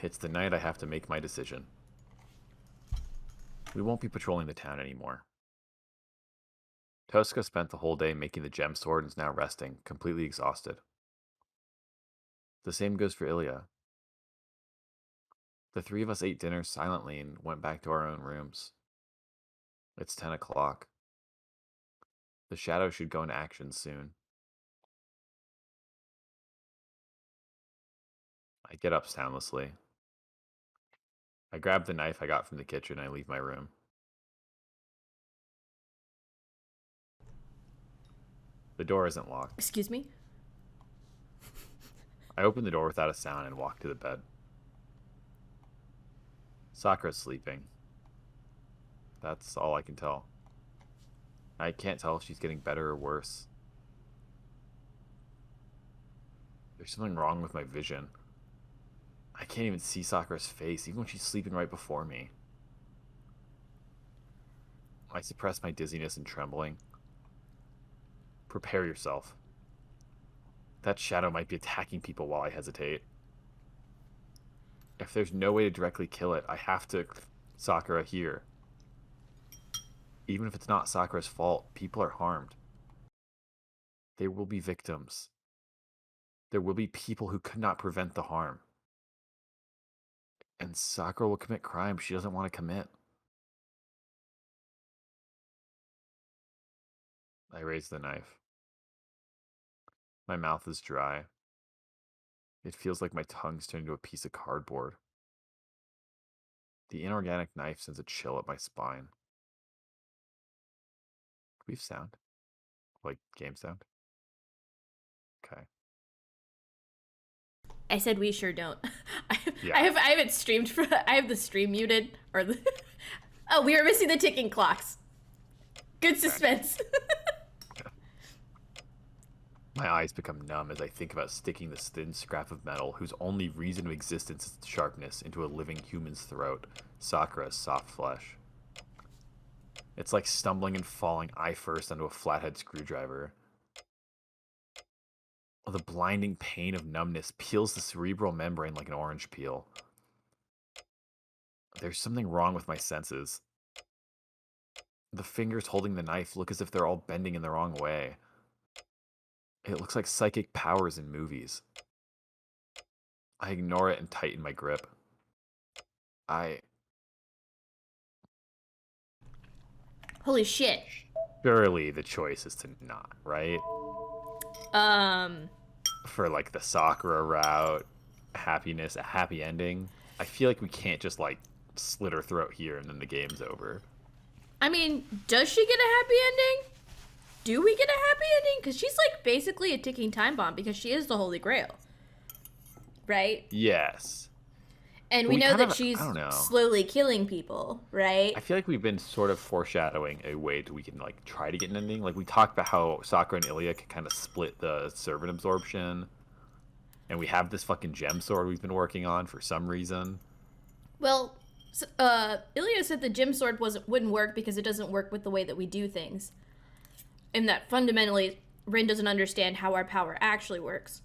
It's the night I have to make my decision. We won't be patrolling the town anymore. Tosca spent the whole day making the gem sword and is now resting, completely exhausted. The same goes for Ilya. The three of us ate dinner silently and went back to our own rooms. It's 10 o'clock. The shadow should go into action soon. I get up soundlessly. I grab the knife I got from the kitchen and I leave my room. The door isn't locked. Excuse me? I open the door without a sound and walk to the bed. Sakura's sleeping. That's all I can tell. I can't tell if she's getting better or worse. There's something wrong with my vision. I can't even see Sakura's face, even when she's sleeping right before me. I suppress my dizziness and trembling. Prepare yourself. That shadow might be attacking people while I hesitate. If there's no way to directly kill it, I have to... Sakura here. Even if it's not Sakura's fault, people are harmed. There will be victims. There will be people who could not prevent the harm. And Sakura will commit crime she doesn't want to commit. I raise the knife. My mouth is dry. It feels like my tongue's turned into a piece of cardboard. The inorganic knife sends a chill up my spine. Do we have sound? Like game sound? Okay. I said we sure don't. Yeah. I have it streamed for. I have the stream muted or the. Oh, we were missing the ticking clocks. Good suspense. My eyes become numb as I think about sticking this thin scrap of metal, whose only reason of existence is its sharpness, into a living human's throat, Sakura's soft flesh. It's like stumbling and falling eye first onto a flathead screwdriver. The blinding pain of numbness peels the cerebral membrane like an orange peel. There's something wrong with my senses. The fingers holding the knife look as if they're all bending in the wrong way. It looks like psychic powers in movies. I ignore it and tighten my grip. Holy shit. Surely the choice is to not, right? For like the Sakura route, happiness, a happy ending. I feel like we can't just like slit her throat here and then the game's over. I mean, does she get a happy ending? Do we get a happy ending? Because she's like basically a ticking time bomb because she is the Holy Grail. Right? Yes. And we know that she's slowly killing people, right? I feel like we've been sort of foreshadowing a way we can like try to get an ending. Like we talked about how Sakura and Ilya can kind of split the servant absorption. And we have this fucking gem sword we've been working on for some reason. Well, Ilya said the gem sword wouldn't work because it doesn't work with the way that we do things. And that fundamentally, Rin doesn't understand how our power actually works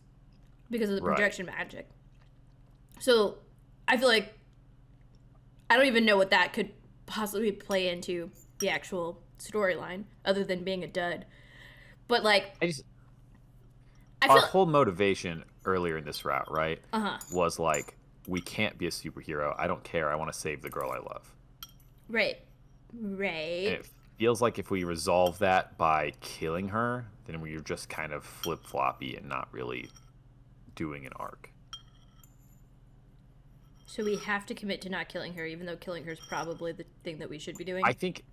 because of the projection magic. So, I feel like I don't even know what that could possibly play into the actual storyline, other than being a dud. But like, our whole motivation earlier in this route, right, was like, we can't be a superhero. I don't care. I want to save the girl I love. Right. And it feels like if we resolve that by killing her, then we're just kind of flip-floppy and not really doing an arc. So we have to commit to not killing her, even though killing her is probably the thing that we should be doing? I think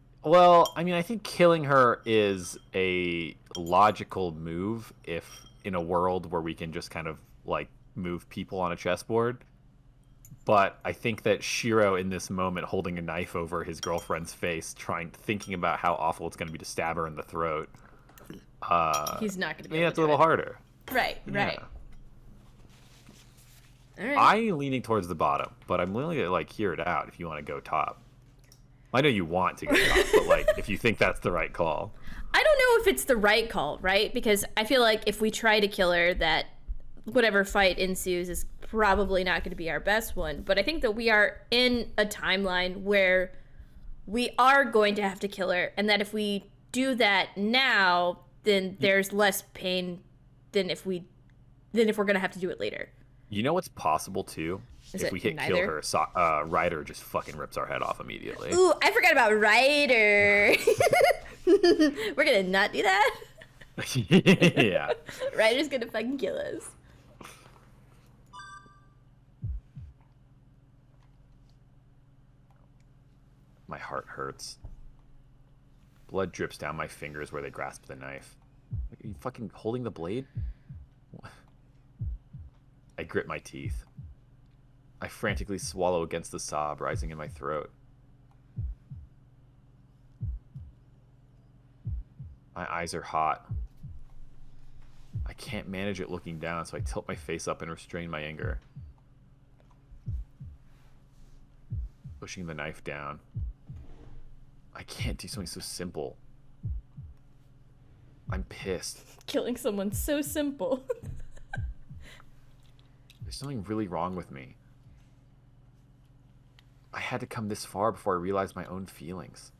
killing her is a logical move if in a world where we can just kind of, like, move people on a chessboard. But I think that Shiro, in this moment, holding a knife over his girlfriend's face, thinking about how awful it's going to be to stab her in the throat. He's not going to be. Maybe that's a little harder. Right. Yeah. All right. I'm leaning towards the bottom, but I'm willing to like hear it out if you want to go top. I know you want to go top, but like if you think that's the right call. I don't know if it's the right call, right? Because I feel like if we try to kill her, that whatever fight ensues is probably not going to be our best one. But I think that we are in a timeline where we are going to have to kill her, and that if we do that now, then there's less pain than if we're going to have to do it later. You know what's possible too? Is if it we hit neither? kill her, Ryder just fucking rips our head off immediately. Ooh, I forgot about Ryder. We're gonna not do that. Yeah. Ryder's gonna fucking kill us. My heart hurts. Blood drips down my fingers where they grasp the knife. Are you fucking holding the blade? I grit my teeth. I frantically swallow against the sob rising in my throat. My eyes are hot. I can't manage it looking down, so I tilt my face up and restrain my anger. Pushing the knife down. I can't do something so simple. I'm pissed. Killing someone's so simple. There's something really wrong with me. I had to come this far before I realized my own feelings.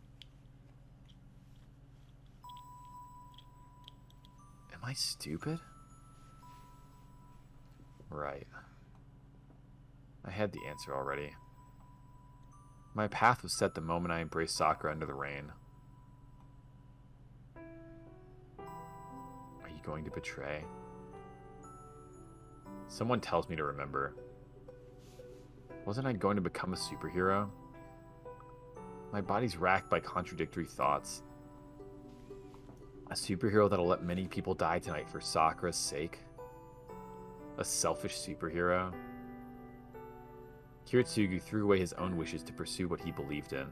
Am I stupid? Right. I had the answer already. My path was set the moment I embraced Sakura under the rain. Are you going to betray? Someone tells me to remember. Wasn't I going to become a superhero? My body's racked by contradictory thoughts. A superhero that'll let many people die tonight for Sakura's sake? A selfish superhero? Kiritsugu threw away his own wishes to pursue what he believed in.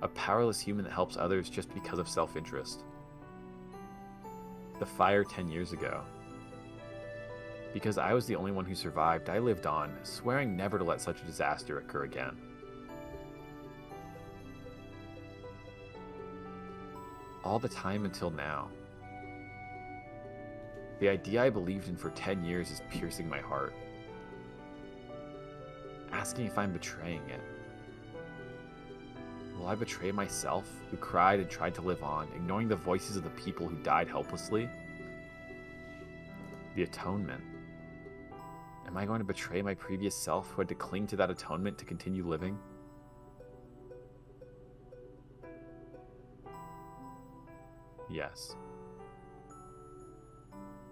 A powerless human that helps others just because of self-interest. The fire 10 years ago. Because I was the only one who survived, I lived on, swearing never to let such a disaster occur again. All the time until now. The idea I believed in for 10 years is piercing my heart. Asking if I'm betraying it. Will I betray myself, who cried and tried to live on, ignoring the voices of the people who died helplessly? The atonement. Am I going to betray my previous self who had to cling to that atonement to continue living? Yes.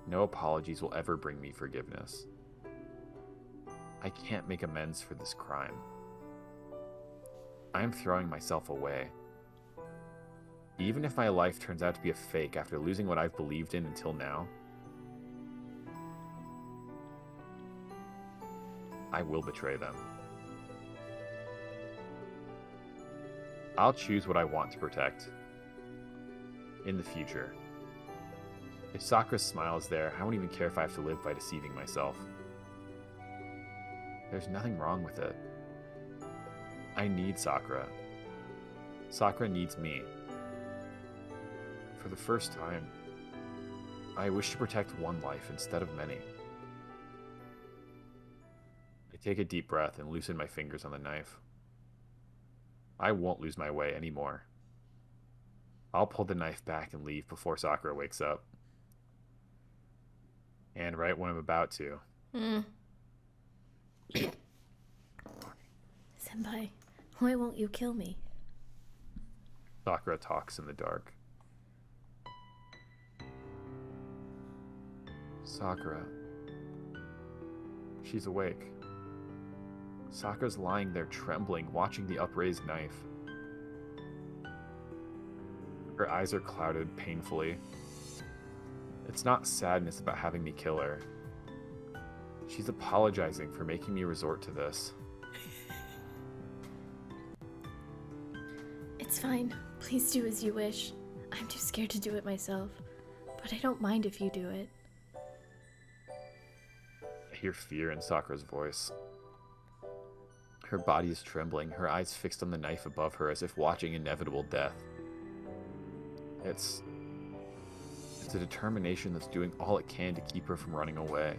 No apologies will ever bring me forgiveness. I can't make amends for this crime. I am throwing myself away. Even if my life turns out to be a fake after losing what I've believed in until now, I will betray them. I'll choose what I want to protect. In the future. If Sakura's smile is there, I won't even care if I have to live by deceiving myself. There's nothing wrong with it. I need Sakura. Sakura needs me. For the first time, I wish to protect one life instead of many. I take a deep breath and loosen my fingers on the knife. I won't lose my way anymore. I'll pull the knife back and leave before Sakura wakes up. And right when I'm about to. Senpai, why won't you kill me? Sakura talks in the dark. Sakura. She's awake. Sakura's lying there trembling, watching the upraised knife. Her eyes are clouded painfully. It's not sadness about having me kill her. She's apologizing for making me resort to this. It's fine. Please do as you wish. I'm too scared to do it myself. But I don't mind if you do it. I hear fear in Sakura's voice. Her body is trembling, her eyes fixed on the knife above her as if watching inevitable death. It's a determination that's doing all it can to keep her from running away.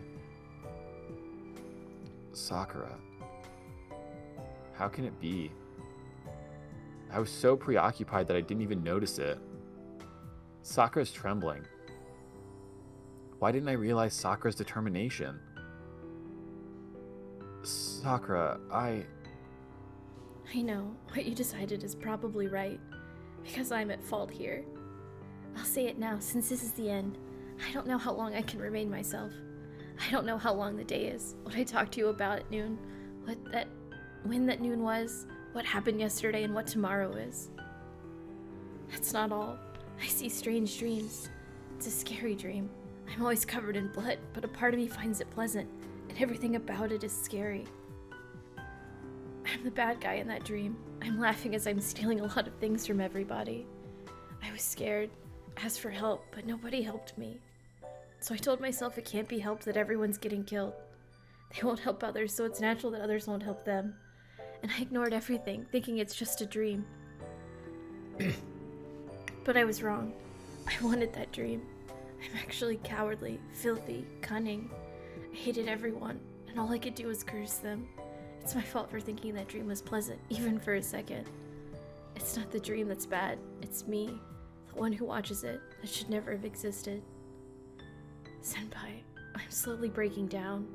Sakura. How can it be? I was so preoccupied that I didn't even notice it. Sakura's trembling. Why didn't I realize Sakura's determination? Sakura, I know, what you decided is probably right, because I'm at fault here. I'll say it now, since this is the end. I don't know how long I can remain myself. I don't know how long the day is, what I talked to you about at noon, when that noon was, what happened yesterday, and what tomorrow is. That's not all. I see strange dreams. It's a scary dream. I'm always covered in blood, but a part of me finds it pleasant, and everything about it is scary. I'm the bad guy in that dream. I'm laughing as I'm stealing a lot of things from everybody. I was scared, asked for help, but nobody helped me. So I told myself it can't be helped that everyone's getting killed. They won't help others, so it's natural that others won't help them. And I ignored everything, thinking it's just a dream. But I was wrong. I wanted that dream. I'm actually cowardly, filthy, cunning. I hated everyone, and all I could do was curse them. It's my fault for thinking that dream was pleasant, even for a second. It's not the dream that's bad, it's me, the one who watches it, that should never have existed. Senpai, I'm slowly breaking down.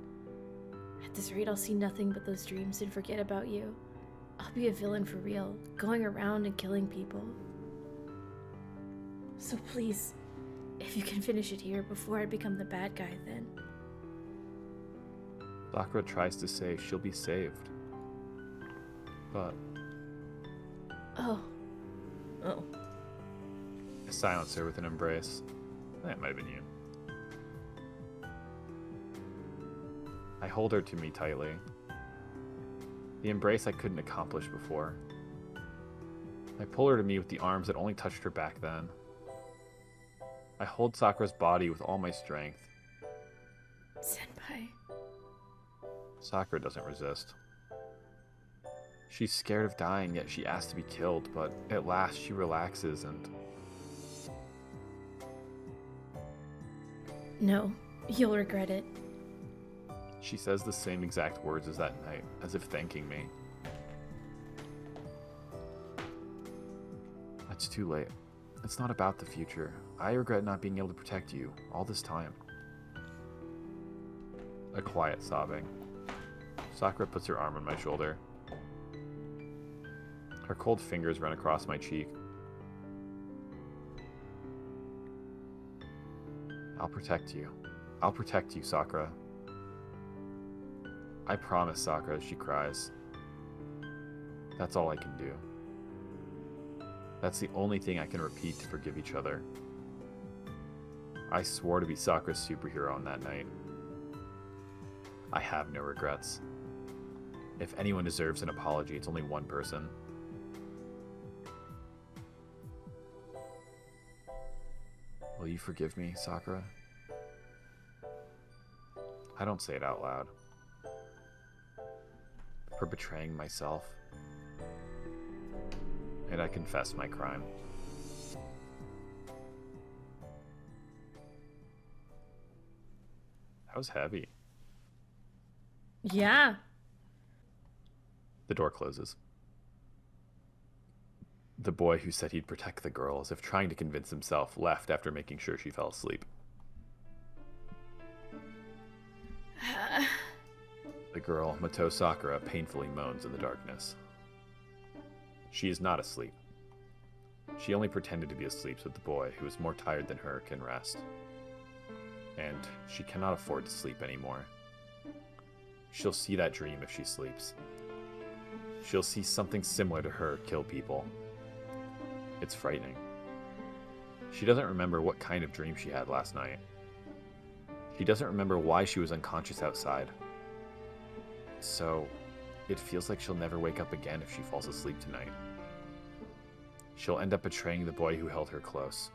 At this rate, I'll see nothing but those dreams and forget about you. I'll be a villain for real, going around and killing people. So please, if you can finish it here before I become the bad guy, then. Sakura tries to say she'll be saved. But Oh. I silence her with an embrace. That might have been you. I hold her to me tightly. The embrace I couldn't accomplish before. I pull her to me with the arms that only touched her back then. I hold Sakura's body with all my strength. Senpai. Sakura doesn't resist. She's scared of dying, yet she asks to be killed, but at last she relaxes and... No, you'll regret it. She says the same exact words as that night, as if thanking me. It's too late. It's not about the future. I regret not being able to protect you all this time. A quiet sobbing. Sakura puts her arm on my shoulder. Her cold fingers run across my cheek. I'll protect you. I'll protect you, Sakura. I promise, Sakura, she cries. That's all I can do. That's the only thing I can repeat to forgive each other. I swore to be Sakura's superhero on that night. I have no regrets. If anyone deserves an apology, it's only one person. Will you forgive me, Sakura? I don't say it out loud. For betraying myself. And I confess my crime. That was heavy. Yeah. The door closes. The boy who said he'd protect the girl, as if trying to convince himself, left after making sure she fell asleep. The girl, Mato Sakura, painfully moans in the darkness. She is not asleep. She only pretended to be asleep so that the boy, who is more tired than her, can rest. And she cannot afford to sleep anymore. She'll see that dream if she sleeps. She'll see something similar to her kill people. It's frightening. She doesn't remember what kind of dream she had last night. She doesn't remember why she was unconscious outside. So, it feels like she'll never wake up again if she falls asleep tonight. She'll end up betraying the boy who held her close.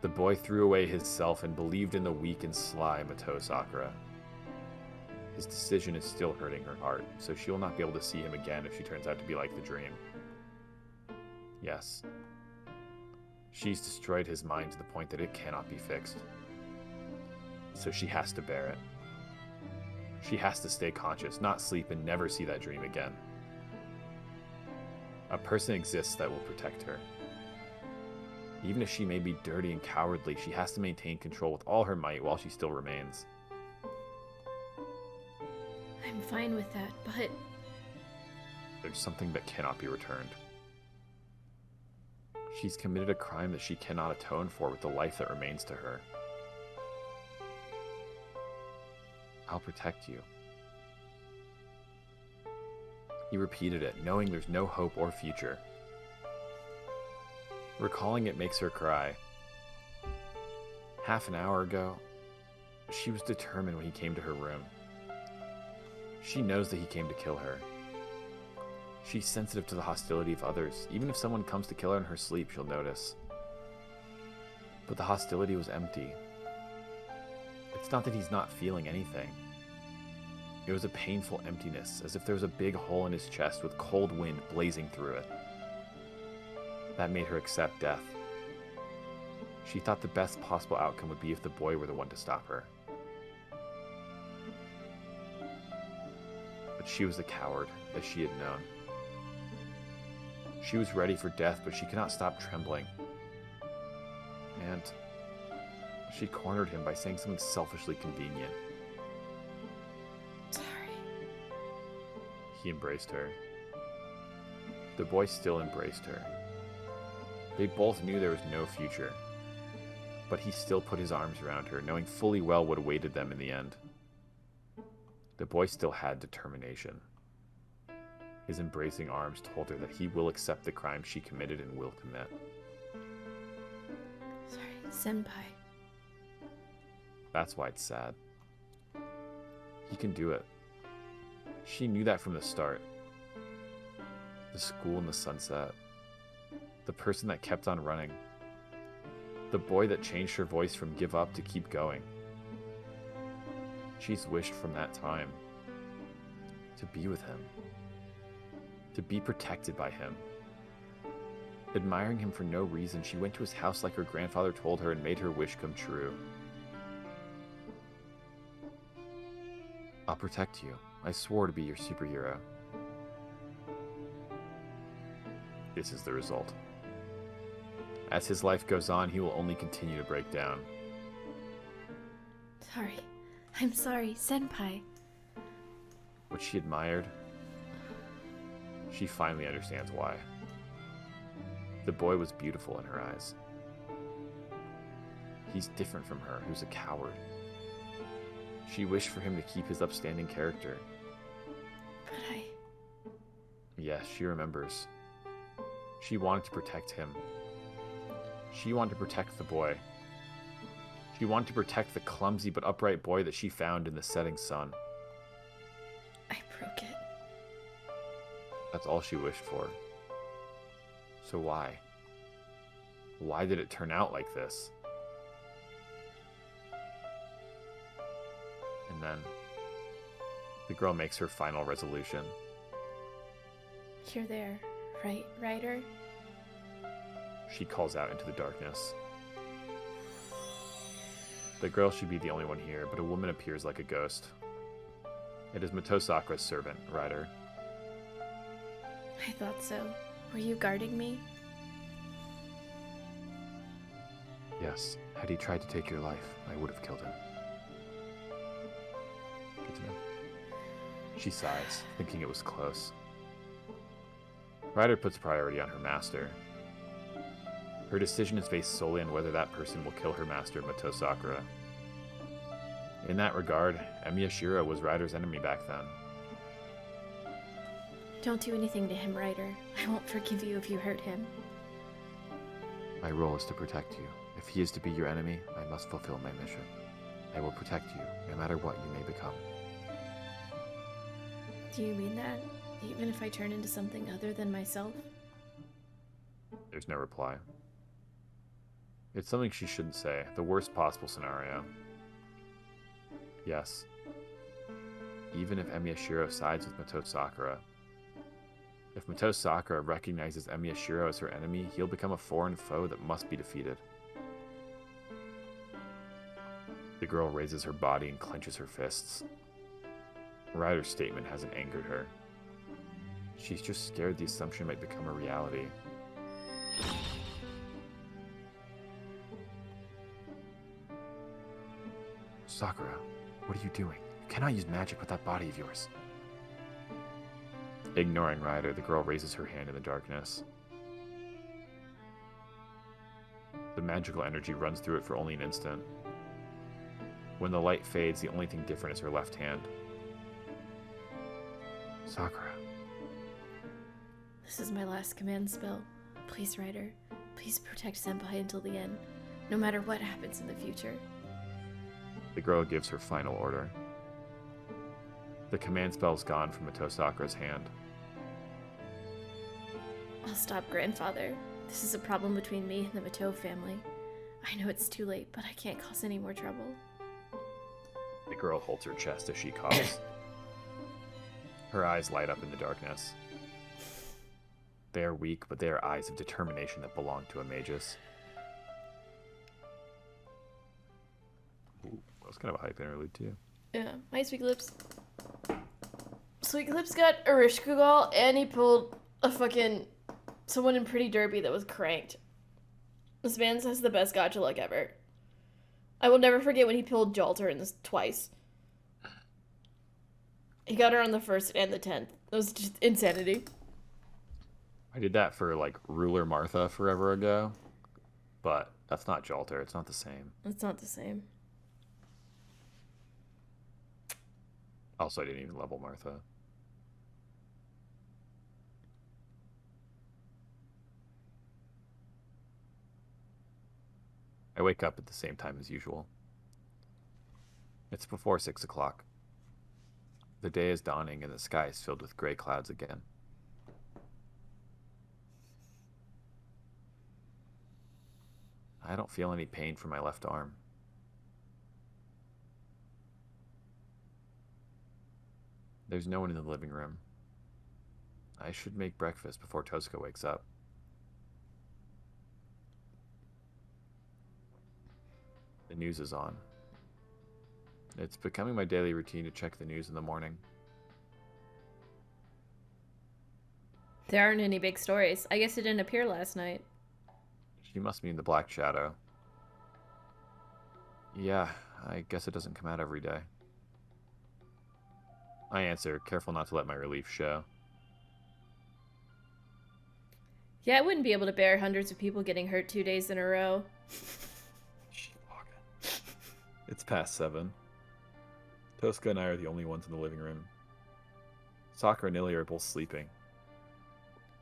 The boy threw away his self and believed in the weak and sly Mato Sakura. His decision is still hurting her heart, so she will not be able to see him again if she turns out to be like the dream. Yes. She's destroyed his mind to the point that it cannot be fixed. So she has to bear it. She has to stay conscious, not sleep, and never see that dream again. A person exists that will protect her. Even if she may be dirty and cowardly, she has to maintain control with all her might while she still remains. I'm fine with that, but... There's something that cannot be returned. She's committed a crime that she cannot atone for with the life that remains to her. I'll protect you. He repeated it, knowing there's no hope or future. Recalling it makes her cry. Half an hour ago, she was determined when he came to her room. She knows that he came to kill her. She's sensitive to the hostility of others. Even if someone comes to kill her in her sleep, she'll notice. But the hostility was empty. It's not that he's not feeling anything. It was a painful emptiness, as if there was a big hole in his chest with cold wind blazing through it. That made her accept death. She thought the best possible outcome would be if the boy were the one to stop her. But she was a coward, as she had known. She was ready for death, but she could not stop trembling. And she cornered him by saying something selfishly convenient. Sorry. He embraced her. The boy still embraced her. They both knew there was no future. But he still put his arms around her, knowing fully well what awaited them in the end. The boy still had determination. His embracing arms told her that he will accept the crime she committed and will commit. Sorry, Senpai. That's why it's sad. He can do it. She knew that from the start. The school in the sunset. The person that kept on running. The boy that changed her voice from give up to keep going. She's wished from that time to be with him. To be protected by him. Admiring him for no reason, she went to his house like her grandfather told her and made her wish come true. I'll protect you. I swore to be your superhero. This is the result. As his life goes on, he will only continue to break down. Sorry. I'm sorry, Senpai. What she admired, she finally understands why. The boy was beautiful in her eyes. He's different from her, who's a coward. She wished for him to keep his upstanding character. But Yes, she remembers. She wanted to protect him. She wanted to protect the boy. She wanted to protect the clumsy but upright boy that she found in the setting sun. I broke it. That's all she wished for. So why? Why did it turn out like this? And then the girl makes her final resolution. You're there, right, Ryder? She calls out into the darkness. The girl should be the only one here, but a woman appears like a ghost. It is Sakura's servant, Ryder. I thought so. Were you guarding me? Yes, had he tried to take your life, I would have killed him. Good to know. She sighs, thinking it was close. Ryder puts priority on her master. Her decision is based solely on whether that person will kill her master, Sakura. In that regard, Emiyashiro was Ryder's enemy back then. Don't do anything to him, Ryder. I won't forgive you if you hurt him. My role is to protect you. If he is to be your enemy, I must fulfill my mission. I will protect you, no matter what you may become. Do you mean that? Even if I turn into something other than myself? There's no reply. It's something she shouldn't say. The worst possible scenario. Yes. Even if Emiyashiro sides with Sakura, If Mato Sakura recognizes Emiyashiro as her enemy, he'll become a foreign foe that must be defeated. The girl raises her body and clenches her fists. Ryder's statement hasn't angered her. She's just scared the assumption might become a reality. Sakura, what are you doing? You cannot use magic with that body of yours. Ignoring Ryder, the girl raises her hand in the darkness. The magical energy runs through it for only an instant. When the light fades, the only thing different is her left hand. Sakura. This is my last command spell. Please, Ryder. Please protect Senpai until the end, no matter what happens in the future. The girl gives her final order. The command spell's gone from Mato Sakura's hand. I'll stop, Grandfather. This is a problem between me and the Mato family. I know it's too late, but I can't cause any more trouble. The girl holds her chest as she coughs. Her eyes light up in the darkness. They are weak, but they are eyes of determination that belong to a magus. Ooh, that was kind of a hype interlude, too. Yeah. Hi, Sweet Lips. Sweet Lips got Erishkugal, and he pulled a fucking someone in Pretty Derby that was cranked. This man has the best gacha luck ever. I will never forget when he pulled Jalter in this twice. He got her on the 1st and the 10th. It was just insanity. I did that for, like, Ruler Martha forever ago. But that's not Jalter. It's not the same. It's not the same. Also, I didn't even level Martha. I wake up at the same time as usual. It's before 6 o'clock. The day is dawning and the sky is filled with gray clouds again. I don't feel any pain from my left arm. There's no one in the living room. I should make breakfast before Tosuka wakes up. The news is on. It's becoming my daily routine to check the news in the morning. There aren't any big stories. I guess it didn't appear last night. She must mean the Black Shadow. Yeah, I guess it doesn't come out every day. I answer, careful not to let my relief show. Yeah, I wouldn't be able to bear hundreds of people getting hurt 2 days in a row. It's past 7. Tosuka and I are the only ones in the living room. Sakura and Ilya are both sleeping.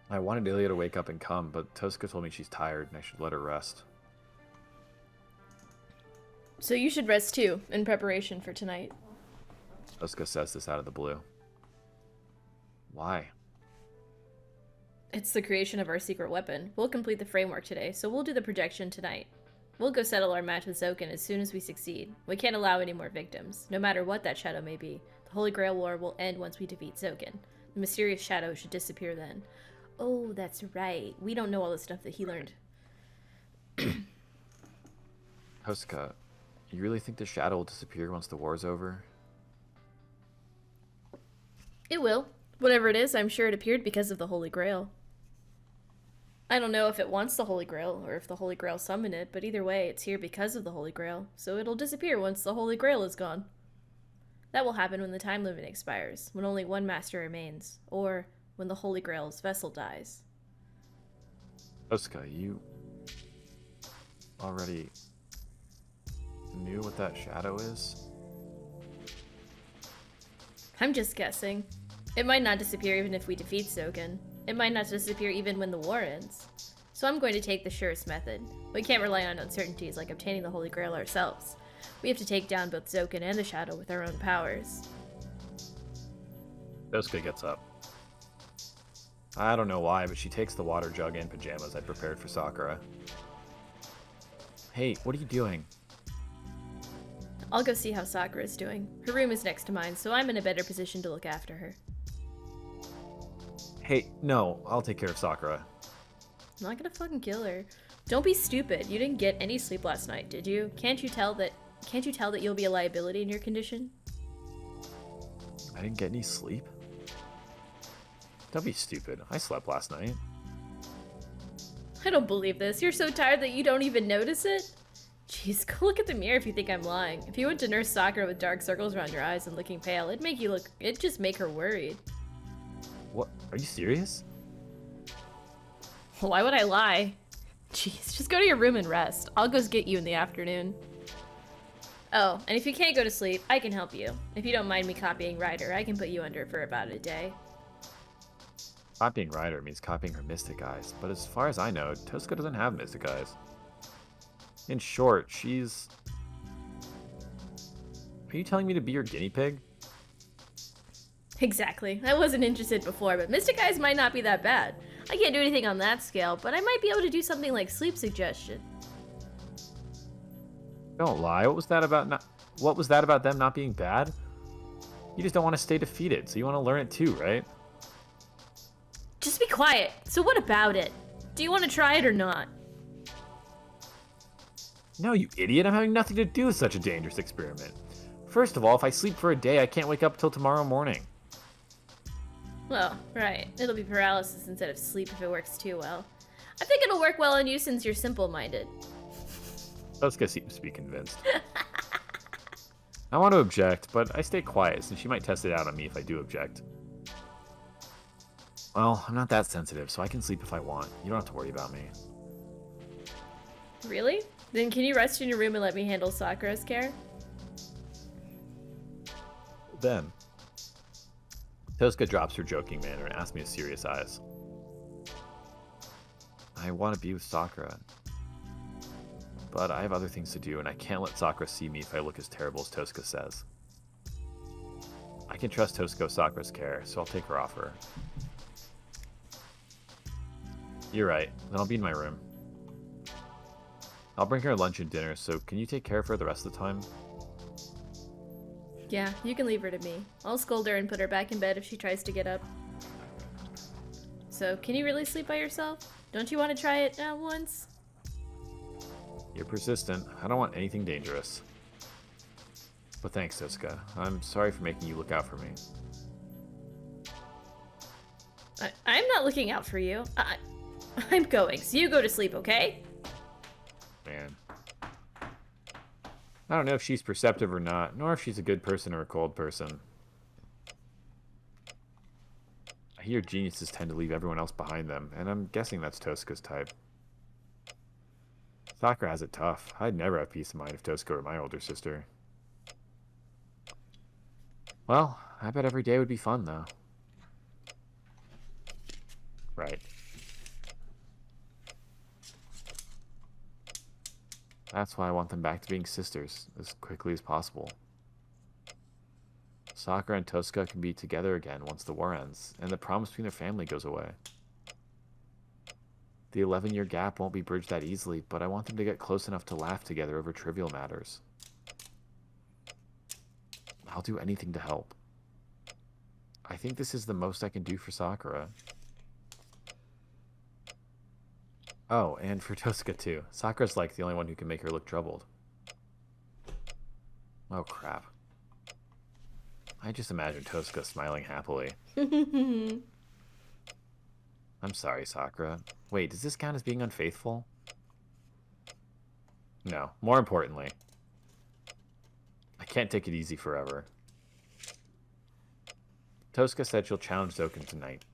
I wanted Ilya to wake up and come, but Tosuka told me she's tired and I should let her rest. So you should rest too, in preparation for tonight. Tosuka says this out of the blue. Why? It's the creation of our secret weapon. We'll complete the framework today, so we'll do the projection tonight. We'll go settle our match with Zoken as soon as we succeed. We can't allow any more victims. No matter what that shadow may be, the Holy Grail War will end once we defeat Zoken. The mysterious shadow should disappear then. Oh, that's right. We don't know all the stuff that he learned. Tosuka, you really think the shadow will disappear once the war's over? It will. Whatever it is, I'm sure it appeared because of the Holy Grail. I don't know if it wants the Holy Grail, or if the Holy Grail summoned it, but either way, it's here because of the Holy Grail, so it'll disappear once the Holy Grail is gone. That will happen when the time limit expires, when only one master remains, or when the Holy Grail's vessel dies. Tosuka, you already knew what that shadow is? I'm just guessing. It might not disappear even if we defeat Zoken. It might not disappear even when the war ends. So I'm going to take the surest method. We can't rely on uncertainties like obtaining the Holy Grail ourselves. We have to take down both Zoken and the Shadow with our own powers. Tosuka gets up. I don't know why, but she takes the water jug and pajamas I prepared for Sakura. Hey, what are you doing? I'll go see how Sakura's doing. Her room is next to mine, so I'm in a better position to look after her. Hey, no, I'll take care of Sakura. I'm not gonna fucking kill her. Don't be stupid. You didn't get any sleep last night, did you? Can't you tell that you'll be a liability in your condition? I didn't get any sleep? Don't be stupid. I slept last night. I don't believe this. You're so tired that you don't even notice it? Jeez, go look at the mirror if you think I'm lying. If you went to nurse Sakura with dark circles around your eyes and looking pale, it'd just make her worried. What? Are you serious? Why would I lie? Jeez, just go to your room and rest. I'll go get you in the afternoon. Oh, and if you can't go to sleep, I can help you. If you don't mind me copying Ryder, I can put you under for about a day. Copying Ryder means copying her mystic eyes, but as far as I know, Tosca doesn't have mystic eyes. In short, she's... Are you telling me to be your guinea pig? Exactly. I wasn't interested before, but Mystic Eyes might not be that bad. I can't do anything on that scale, but I might be able to do something like sleep suggestion. Don't lie. What was that about them not being bad? You just don't want to stay defeated, so you want to learn it too, right? Just be quiet. So what about it? Do you want to try it or not? No, you idiot. I'm having nothing to do with such a dangerous experiment. First of all, if I sleep for a day, I can't wake up till tomorrow morning. Well, right. It'll be paralysis instead of sleep if it works too well. I think it'll work well on you since you're simple-minded. Tosca seems to be convinced. I want to object, but I stay quiet since she might test it out on me if I do object. Well, I'm not that sensitive, so I can sleep if I want. You don't have to worry about me. Really? Then can you rest in your room and let me handle Sakura's care? Then, Tosca drops her joking manner and asks me with serious eyes. I want to be with Sakura, but I have other things to do, and I can't let Sakura see me if I look as terrible as Tosca says. I can trust Tosca with Sakura's care, so I'll take her off her. You're right, then I'll be in my room. I'll bring her lunch and dinner, so can you take care of her the rest of the time? Yeah, you can leave her to me. I'll scold her and put her back in bed if she tries to get up. So, can you really sleep by yourself? Don't you want to try it once? You're persistent. I don't want anything dangerous. But thanks, Tosca. I'm sorry for making you look out for me. I'm not looking out for you. I'm going, so you go to sleep, okay? Man. I don't know if she's perceptive or not, nor if she's a good person or a cold person. I hear geniuses tend to leave everyone else behind them, and I'm guessing that's Tosca's type. Sakura has it tough. I'd never have peace of mind if Tosca were my older sister. Well, I bet every day would be fun, though. Right. That's why I want them back to being sisters as quickly as possible. Sakura and Tosca can be together again once the war ends, and the promise between their family goes away. The 11-year gap won't be bridged that easily, but I want them to get close enough to laugh together over trivial matters. I'll do anything to help. I think this is the most I can do for Sakura. Oh, and for Tosca too. Sakura's like the only one who can make her look troubled. Oh crap. I just imagine Tosca smiling happily. I'm sorry, Sakura. Wait, does this count as being unfaithful? No. More importantly, I can't take it easy forever. Tosca said she'll challenge Zoken tonight.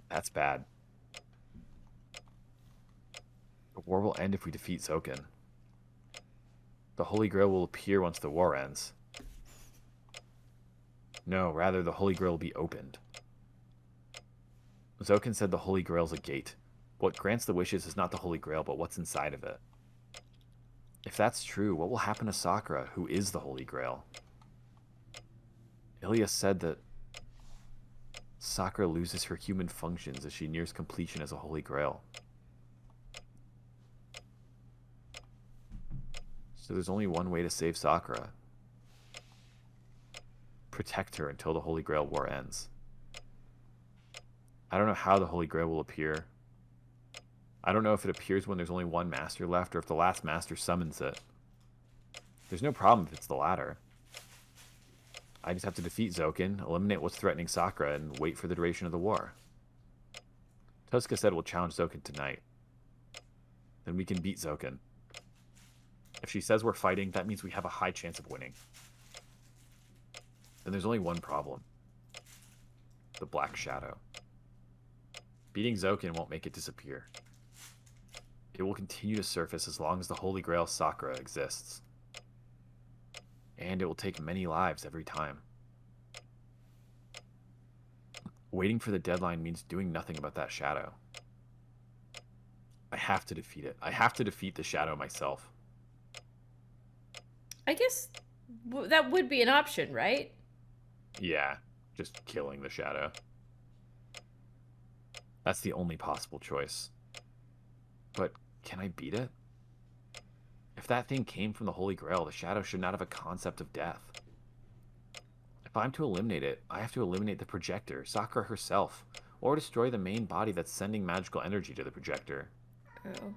That's bad. The war will end if we defeat Zoken. The Holy Grail will appear once the war ends. No, rather the Holy Grail will be opened. Zoken said the Holy Grail's a gate. What grants the wishes is not the Holy Grail, but what's inside of it. If that's true, what will happen to Sakura, who is the Holy Grail? Ilias said that Sakura loses her human functions as she nears completion as a Holy Grail. So there's only one way to save Sakura. Protect her until the Holy Grail War ends. I don't know how the Holy Grail will appear. I don't know if it appears when there's only one master left or if the last master summons it. There's no problem if it's the latter. I just have to defeat Zoken, eliminate what's threatening Sakura, and wait for the duration of the war. Tosca said we'll challenge Zoken tonight. Then we can beat Zoken. If she says we're fighting, that means we have a high chance of winning. Then there's only one problem. The Black Shadow. Beating Zoken won't make it disappear. It will continue to surface as long as the Holy Grail Sakura exists. And it will take many lives every time. Waiting for the deadline means doing nothing about that shadow. I have to defeat it. I have to defeat the shadow myself. I guess that would be an option, right? Yeah, just killing the shadow. That's the only possible choice. But can I beat it? If that thing came from the Holy Grail, the shadow should not have a concept of death. If I'm to eliminate it, I have to eliminate the projector, Sakura herself, or destroy the main body that's sending magical energy to the projector. Oh.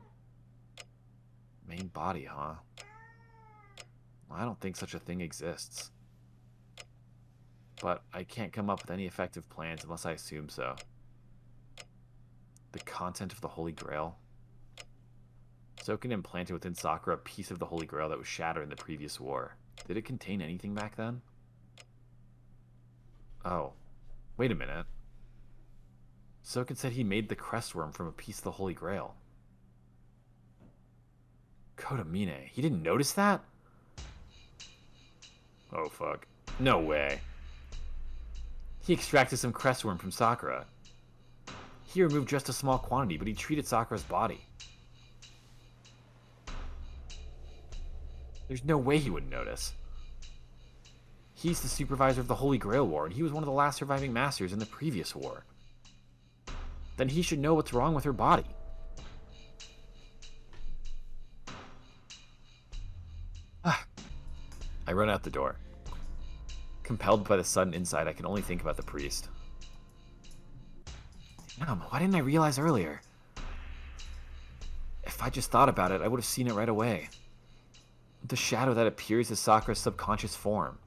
Main body, huh? Well, I don't think such a thing exists. But I can't come up with any effective plans unless I assume so. The content of the Holy Grail. Zoken implanted within Sakura a piece of the Holy Grail that was shattered in the previous war. Did it contain anything back then? Oh, wait a minute. Zoken said he made the Crestworm from a piece of the Holy Grail. Kodamine, he didn't notice that? Oh, fuck. No way. He extracted some Crestworm from Sakura. He removed just a small quantity, but he treated Sakura's body. There's no way he wouldn't notice. He's the supervisor of the Holy Grail War, and he was one of the last surviving masters in the previous war. Then he should know what's wrong with her body. I run out the door. Compelled by the sudden insight, I can only think about the priest. Damn, why didn't I realize earlier? If I just thought about it, I would have seen it right away. The shadow that appears as Sakura's subconscious form.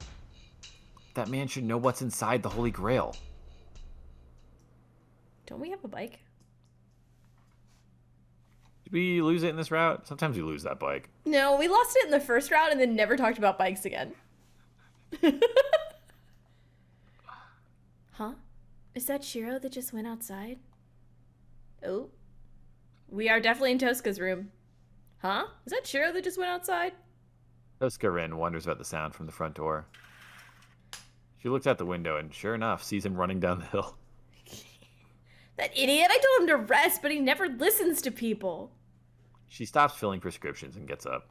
That man should know what's inside the Holy Grail. Don't we have a bike? Did we lose it in this route? Sometimes we lose that bike. No, we lost it in the first round and then never talked about bikes again. Huh? Is that Shiro that just went outside? Oh. We are definitely in Tosca's room. Huh? Is that Shiro that just went outside? Tosca Rin wonders about the sound from the front door. She looks out the window and, sure enough, sees him running down the hill. That idiot! I told him to rest, but he never listens to people. She stops filling prescriptions and gets up.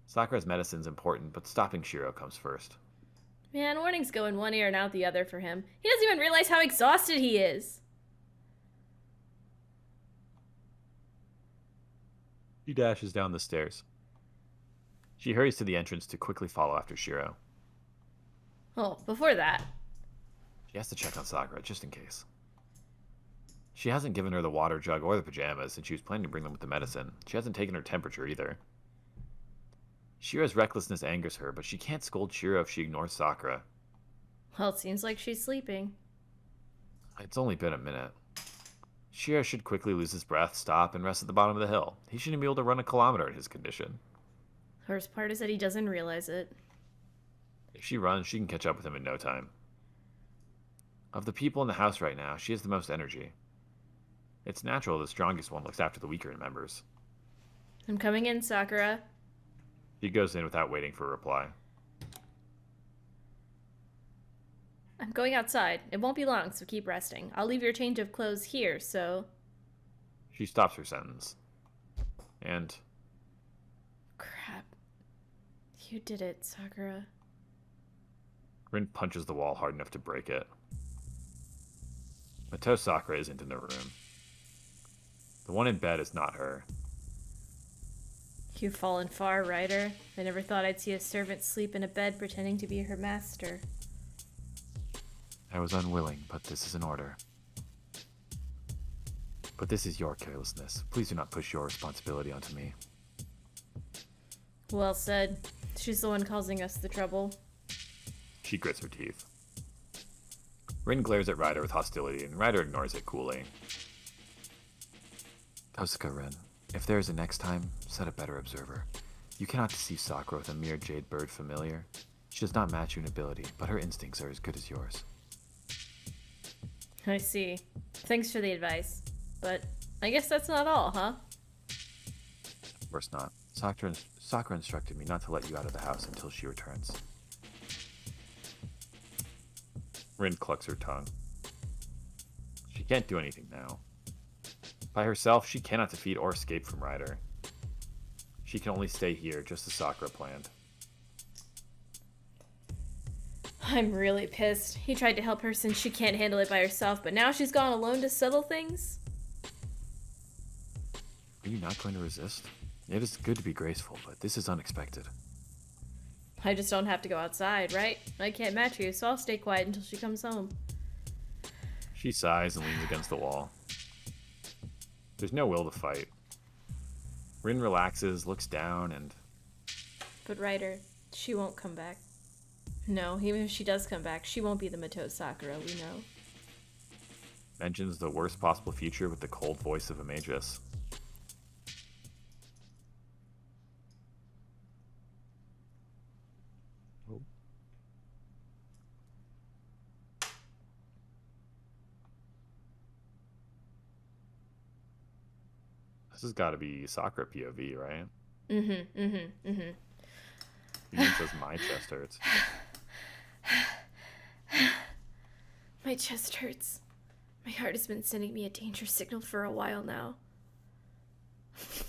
Sakura's medicine's important, but stopping Shiro comes first. Man, warnings go in one ear and out the other for him. He doesn't even realize how exhausted he is. She dashes down the stairs. She hurries to the entrance to quickly follow after Shiro. Oh, before that. She has to check on Sakura, just in case. She hasn't given her the water jug or the pajamas, and she was planning to bring them with the medicine. She hasn't taken her temperature either. Shiro's recklessness angers her, but she can't scold Shiro if she ignores Sakura. Well, it seems like she's sleeping. It's only been a minute. Shiro should quickly lose his breath, stop, and rest at the bottom of the hill. He shouldn't be able to run a kilometer in his condition. Worst part is that he doesn't realize it. If she runs, she can catch up with him in no time. Of the people in the house right now, she has the most energy. It's natural the strongest one looks after the weaker members. I'm coming in, Sakura. She goes in without waiting for a reply. I'm going outside. It won't be long, so keep resting. I'll leave your change of clothes here, so... She stops her sentence. And... Crap. You did it, Sakura. Rin punches the wall hard enough to break it. Mato Sakura isn't in the room. The one in bed is not her. You've fallen far, Ryder. I never thought I'd see a servant sleep in a bed pretending to be her master. I was unwilling, but this is an order. But this is your carelessness. Please do not push your responsibility onto me. Well said. She's the one causing us the trouble. She grits her teeth. Rin glares at Ryder with hostility, and Ryder ignores it coolly. Kosuka, Rin, if there is a next time, set a better observer. You cannot deceive Sakura with a mere jade bird familiar. She does not match you in ability, but her instincts are as good as yours. I see. Thanks for the advice. But I guess that's not all, huh? Of course not. Sakura instructed me not to let you out of the house until she returns. Rin clucks her tongue. She can't do anything now. By herself, she cannot defeat or escape from Ryder. She can only stay here, just as Sakura planned. I'm really pissed. He tried to help her since she can't handle it by herself, but now she's gone alone to settle things? Are you not going to resist? It is good to be graceful, but this is unexpected. I just don't have to go outside, right? I can't match you, so I'll stay quiet until she comes home. She sighs and leans against the wall. There's no will to fight. Rin relaxes, looks down, and... But Ryder, she won't come back. No, even if she does come back, she won't be the Mato Sakura we know. mentions the worst possible future with the cold voice of a magus. This has got to be Sakura POV, right? He says my chest hurts. My chest hurts. My heart has been sending me a danger signal for a while now. Fucking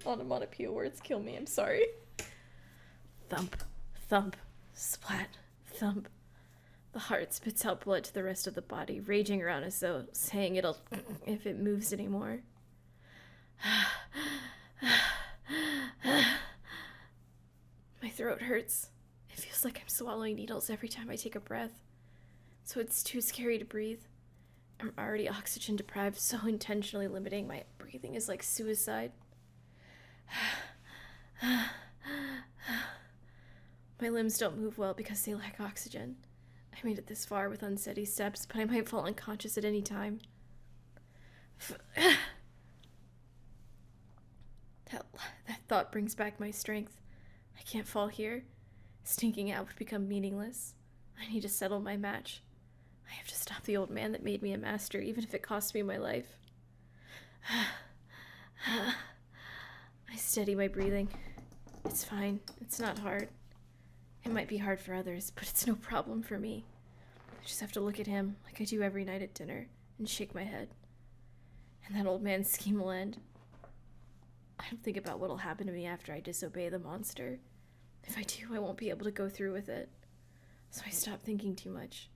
onomatopoeia words kill me, I'm sorry. Thump, thump, splat, thump. The heart spits out blood to the rest of the body, raging around as though saying it'll if it moves anymore. My throat hurts. It feels like I'm swallowing needles every time I take a breath. So it's too scary to breathe. I'm already oxygen deprived, so intentionally limiting my breathing is like suicide. My limbs don't move well because they lack oxygen. I made it this far with unsteady steps, but I might fall unconscious at any time. That thought brings back my strength. I can't fall here. Stinking out would become meaningless. I need to settle my match. I have to stop the old man that made me a master, even if it costs me my life. I steady my breathing. It's fine. It's not hard. It might be hard for others, but it's no problem for me. I just have to look at him, like I do every night at dinner, and shake my head. And that old man's scheme will end. I don't think about what'll happen to me after I disobey the monster. If I do, I won't be able to go through with it. So I stop thinking too much.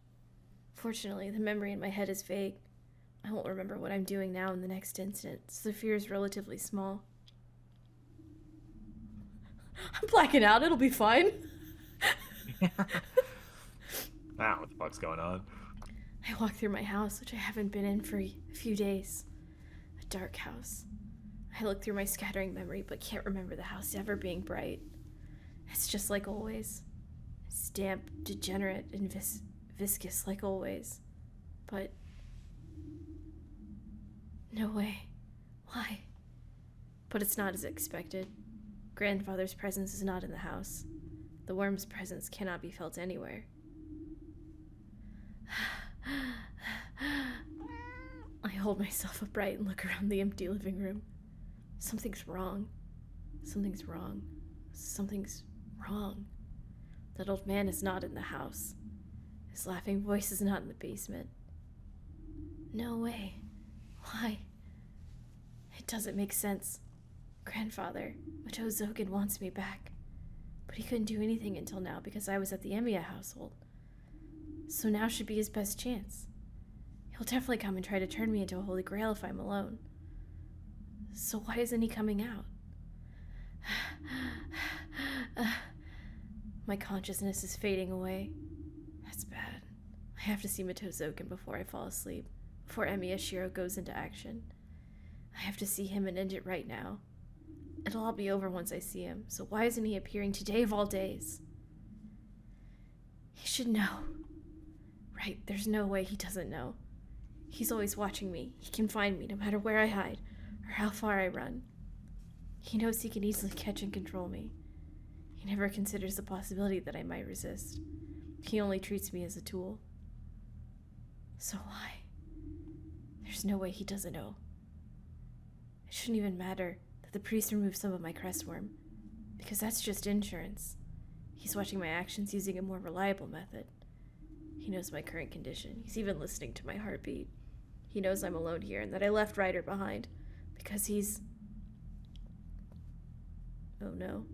Fortunately, the memory in my head is vague. I won't remember what I'm doing now in the next instant, so the fear is relatively small. I'm blacking out, it'll be fine. Wow, what the fuck's going on? I walk through my house, which I haven't been in for a few days. A dark house. I look through my scattering memory, but can't remember the house ever being bright. It's just like always. It's damp, degenerate, and viscous like always. But... no way. Why? But it's not as expected. Grandfather's presence is not in the house. The worm's presence cannot be felt anywhere. I hold myself upright and look around the empty living room. Something's wrong. Something's wrong. Something's wrong. That old man is not in the house. His laughing voice is not in the basement. No way. Why? It doesn't make sense. Grandfather, Mato Zogan wants me back. But he couldn't do anything until now because I was at the Emiya household. So now should be his best chance. He'll definitely come and try to turn me into a holy grail if I'm alone. So why isn't he coming out? My consciousness is fading away. That's bad. I have to see Mato Zogan before I fall asleep, before Emiyashiro goes into action. I have to see him and end it right now. It'll all be over once I see him, so why isn't he appearing today of all days? He should know. Right, there's no way he doesn't know. He's always watching me. He can find me no matter where I hide or how far I run. He knows he can easily catch and control me. He never considers the possibility that I might resist. He only treats me as a tool. So why? There's no way he doesn't know. It shouldn't even matter that the priest removed some of my crestworm, because that's just insurance. He's watching my actions using a more reliable method. He knows my current condition. He's even listening to my heartbeat. He knows I'm alone here and that I left Ryder behind, because he's... Oh no.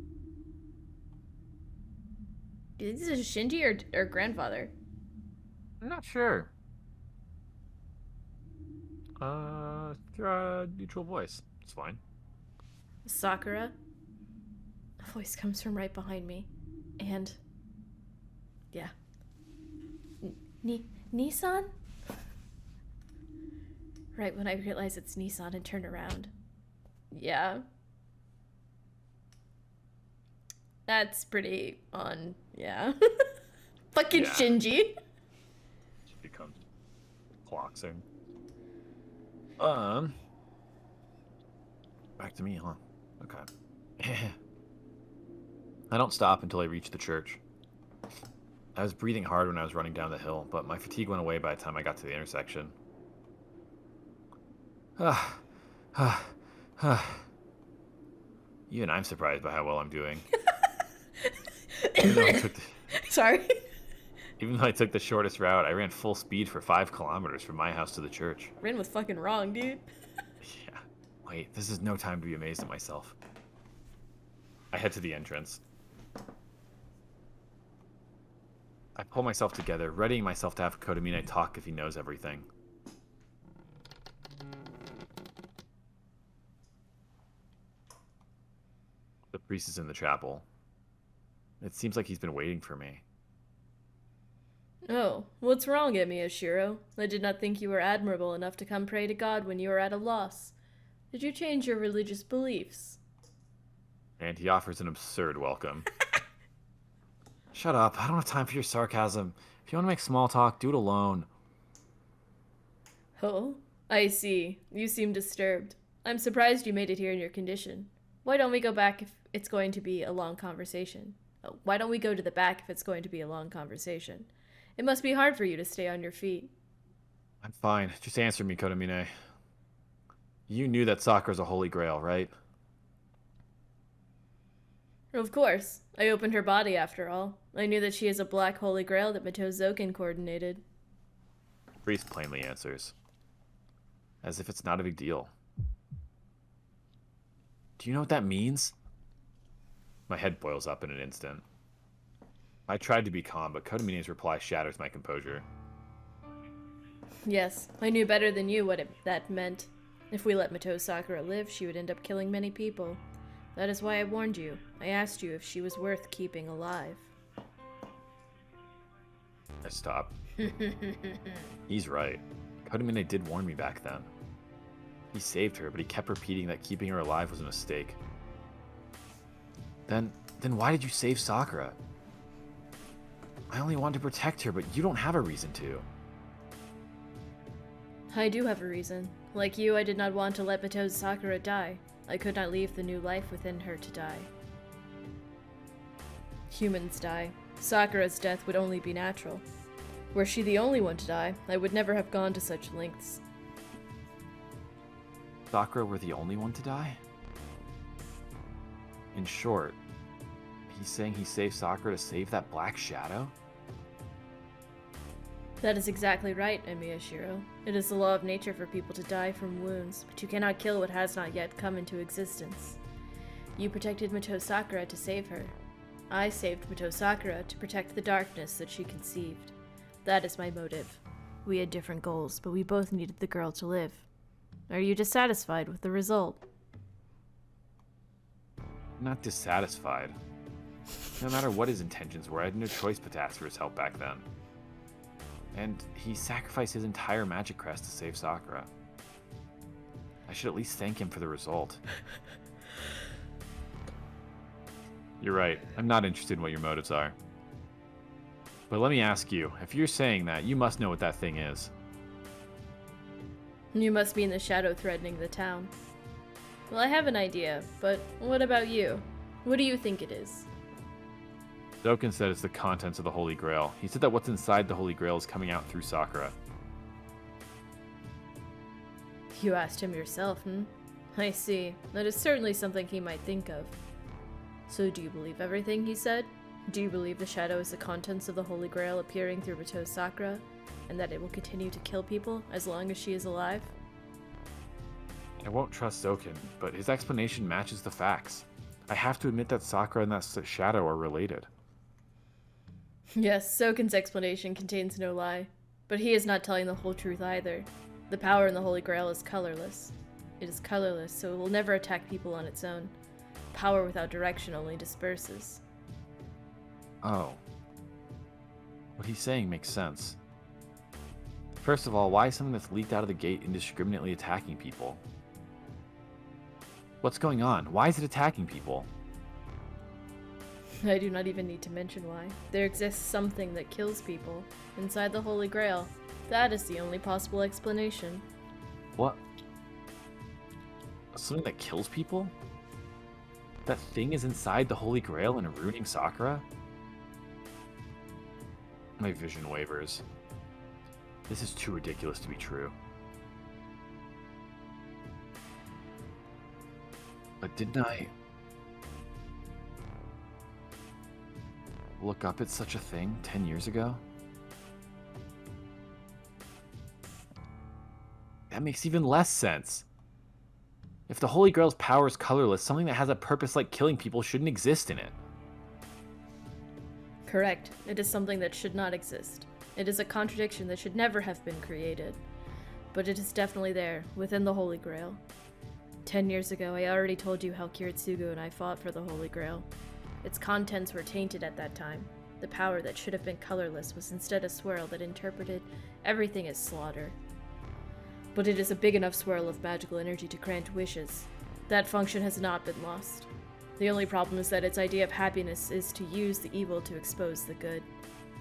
Do you think this is Shinji or grandfather? I'm not sure. Neutral voice. It's fine. Sakura? A voice comes from right behind me. And... yeah. Nissan? Right when I realize it's Nissan and turn around. Yeah. That's pretty on, yeah. Fucking Yeah. Shinji. She becomes cloxing. Back to me, huh? Okay. I don't stop until I reach the church. I was breathing hard when I was running down the hill, but my fatigue went away by the time I got to the intersection. Even I'm surprised by how well I'm doing. Sorry. Even though I took the shortest route, I ran full speed for 5 kilometers from my house to the church. Rin was fucking wrong, dude. Yeah. Wait, this is no time to be amazed at myself. I head to the entrance. I pull myself together, readying myself to have Kotomine talk if he knows everything. The priest is in the chapel. It seems like he's been waiting for me. Oh, what's wrong, Emiyashiro? I did not think you were admirable enough to come pray to God when you were at a loss. Did you change your religious beliefs? And he offers an absurd welcome. Shut up, I don't have time for your sarcasm. If you want to make small talk, do it alone. Oh, I see. You seem disturbed. I'm surprised you made it here in your condition. Why don't we go back if it's going to be a long conversation? Oh, why don't we go to the back if it's going to be a long conversation? It must be hard for you to stay on your feet. I'm fine. Just answer me, Kotomine. You knew that Sakura's a holy grail, right? Of course. I opened her body after all. I knew that she is a black holy grail that Mato Zoken coordinated. Priest plainly answers. As if it's not a big deal. Do you know what that means? My head boils up in an instant. I tried to be calm, but Kotomine's reply shatters my composure. Yes, I knew better than you what that meant. If we let Mato Sakura live, she would end up killing many people. That is why I warned you. I asked you if she was worth keeping alive. I stop. He's right. Kotomine did warn me back then. He saved her, but he kept repeating that keeping her alive was a mistake. Then why did you save Sakura? I only wanted to protect her, but you don't have a reason to. I do have a reason. Like you, I did not want to let Mato Sakura die. I could not leave the new life within her to die. Humans die. Sakura's death would only be natural. Were she the only one to die, I would never have gone to such lengths. Sakura were the only one to die? In short, he's saying he saved Sakura to save that black shadow? That is exactly right, Emiyashiro. It is the law of nature for people to die from wounds, but you cannot kill what has not yet come into existence. You protected Mato Sakura to save her. I saved Mato Sakura to protect the darkness that she conceived. That is my motive. We had different goals, but we both needed the girl to live. Are you dissatisfied with the result? I'm not dissatisfied. No matter what his intentions were, I had no choice but to ask for his help back then. And he sacrificed his entire magic crest to save Sakura. I should at least thank him for the result. You're right. I'm not interested in what your motives are. But let me ask you, if you're saying that, you must know what that thing is. You must mean the shadow threatening the town. Well, I have an idea, but what about you? What do you think it is? Doken said it's the contents of the Holy Grail. He said that what's inside the Holy Grail is coming out through Sakura. You asked him yourself, I see. That is certainly something he might think of. So do you believe everything he said? Do you believe the shadow is the contents of the Holy Grail appearing through Mato's Sakura, and that it will continue to kill people as long as she is alive? I won't trust Doken, but his explanation matches the facts. I have to admit that Sakura and that shadow are related. Yes, Soken's explanation contains no lie, but he is not telling the whole truth either. The power in the Holy Grail is colorless. It is colorless, so it will never attack people on its own. Power without direction only disperses. Oh. What he's saying makes sense. First of all, why is something that's leaked out of the gate indiscriminately attacking people? What's going on? Why is it attacking people? I do not even need to mention why. There exists something that kills people inside the Holy Grail. That is the only possible explanation. What? Something that kills people? That thing is inside the Holy Grail and ruining Sakura? My vision wavers. This is too ridiculous to be true. But didn't I look up at such a thing 10 years ago? That makes even less sense. If the Holy Grail's power is colorless, something that has a purpose like killing people shouldn't exist in it. Correct. It is something that should not exist. It is a contradiction that should never have been created. But it is definitely there, within the Holy Grail. 10 years ago, I already told you how Kiritsugu and I fought for the Holy Grail. Its contents were tainted at that time. The power that should have been colorless was instead a swirl that interpreted everything as slaughter. But it is a big enough swirl of magical energy to grant wishes. That function has not been lost. The only problem is that its idea of happiness is to use the evil to expose the good.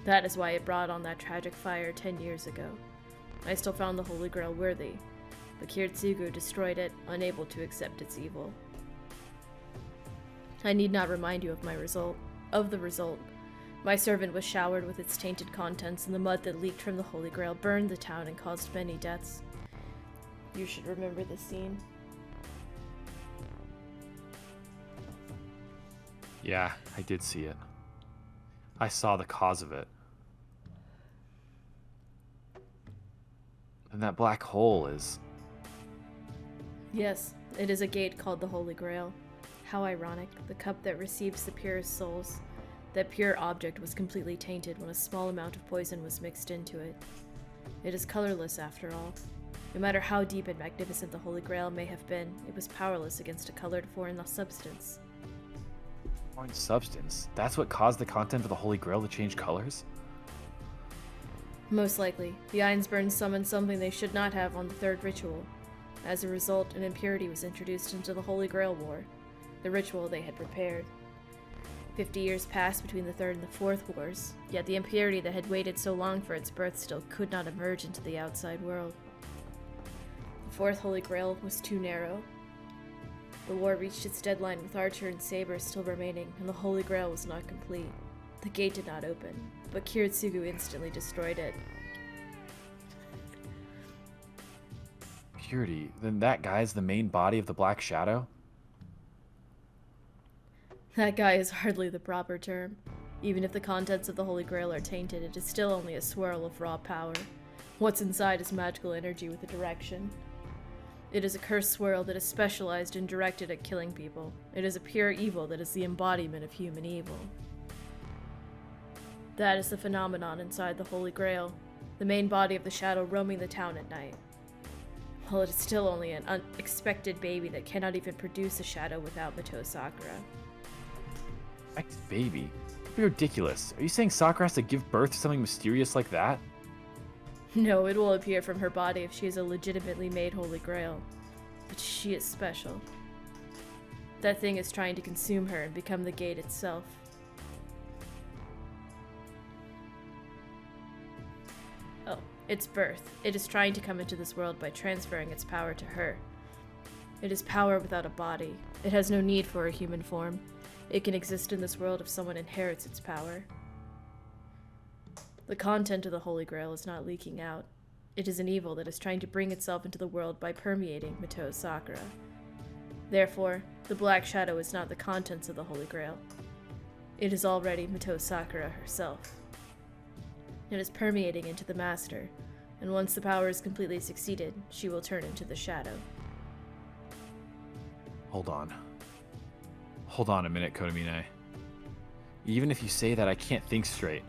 That is why it brought on that tragic fire 10 years ago. I still found the Holy Grail worthy, but Kiritsugu destroyed it, unable to accept its evil. I need not remind you of the result. My servant was showered with its tainted contents, and the mud that leaked from the Holy Grail burned the town and caused many deaths. You should remember this scene. Yeah, I did see it. I saw the cause of it. And that black hole is... Yes, it is a gate called the Holy Grail. How ironic, the cup that receives the purest souls. That pure object was completely tainted when a small amount of poison was mixed into it. It is colorless after all. No matter how deep and magnificent the Holy Grail may have been, it was powerless against a colored foreign substance. Foreign substance? That's what caused the content of the Holy Grail to change colors? Most likely. The Einsburns summoned something they should not have on the third ritual. As a result, an impurity was introduced into the Holy Grail War, the ritual they had prepared. 50 years passed between the third and the fourth wars, yet the impurity that had waited so long for its birth still could not emerge into the outside world. The fourth Holy Grail was too narrow. The war reached its deadline with Archer and Saber still remaining, and the Holy Grail was not complete. The gate did not open, but Kiritsugu instantly destroyed it. Purity? Then that guy's the main body of the Black Shadow? That guy is hardly the proper term. Even if the contents of the Holy Grail are tainted, it is still only a swirl of raw power. What's inside is magical energy with a direction. It is a cursed swirl that is specialized and directed at killing people. It is a pure evil that is the embodiment of human evil. That is the phenomenon inside the Holy Grail, the main body of the shadow roaming the town at night. Well, it is still only an unexpected baby that cannot even produce a shadow without Mato Sakura. Baby? That'd be ridiculous. Are you saying Sakura has to give birth to something mysterious like that? No, it will appear from her body if she is a legitimately made Holy Grail. But she is special. That thing is trying to consume her and become the gate itself. Oh, its birth. It is trying to come into this world by transferring its power to her. It is power without a body. It has no need for a human form. It can exist in this world if someone inherits its power. The content of the Holy Grail is not leaking out. It is an evil that is trying to bring itself into the world by permeating Mito Sakura. Therefore, the Black Shadow is not the contents of the Holy Grail. It is already Mito Sakura herself. It is permeating into the Master, and once the power is completely succeeded, she will turn into the Shadow. Hold on. Hold on a minute, Kotomine. Even if you say that, I can't think straight.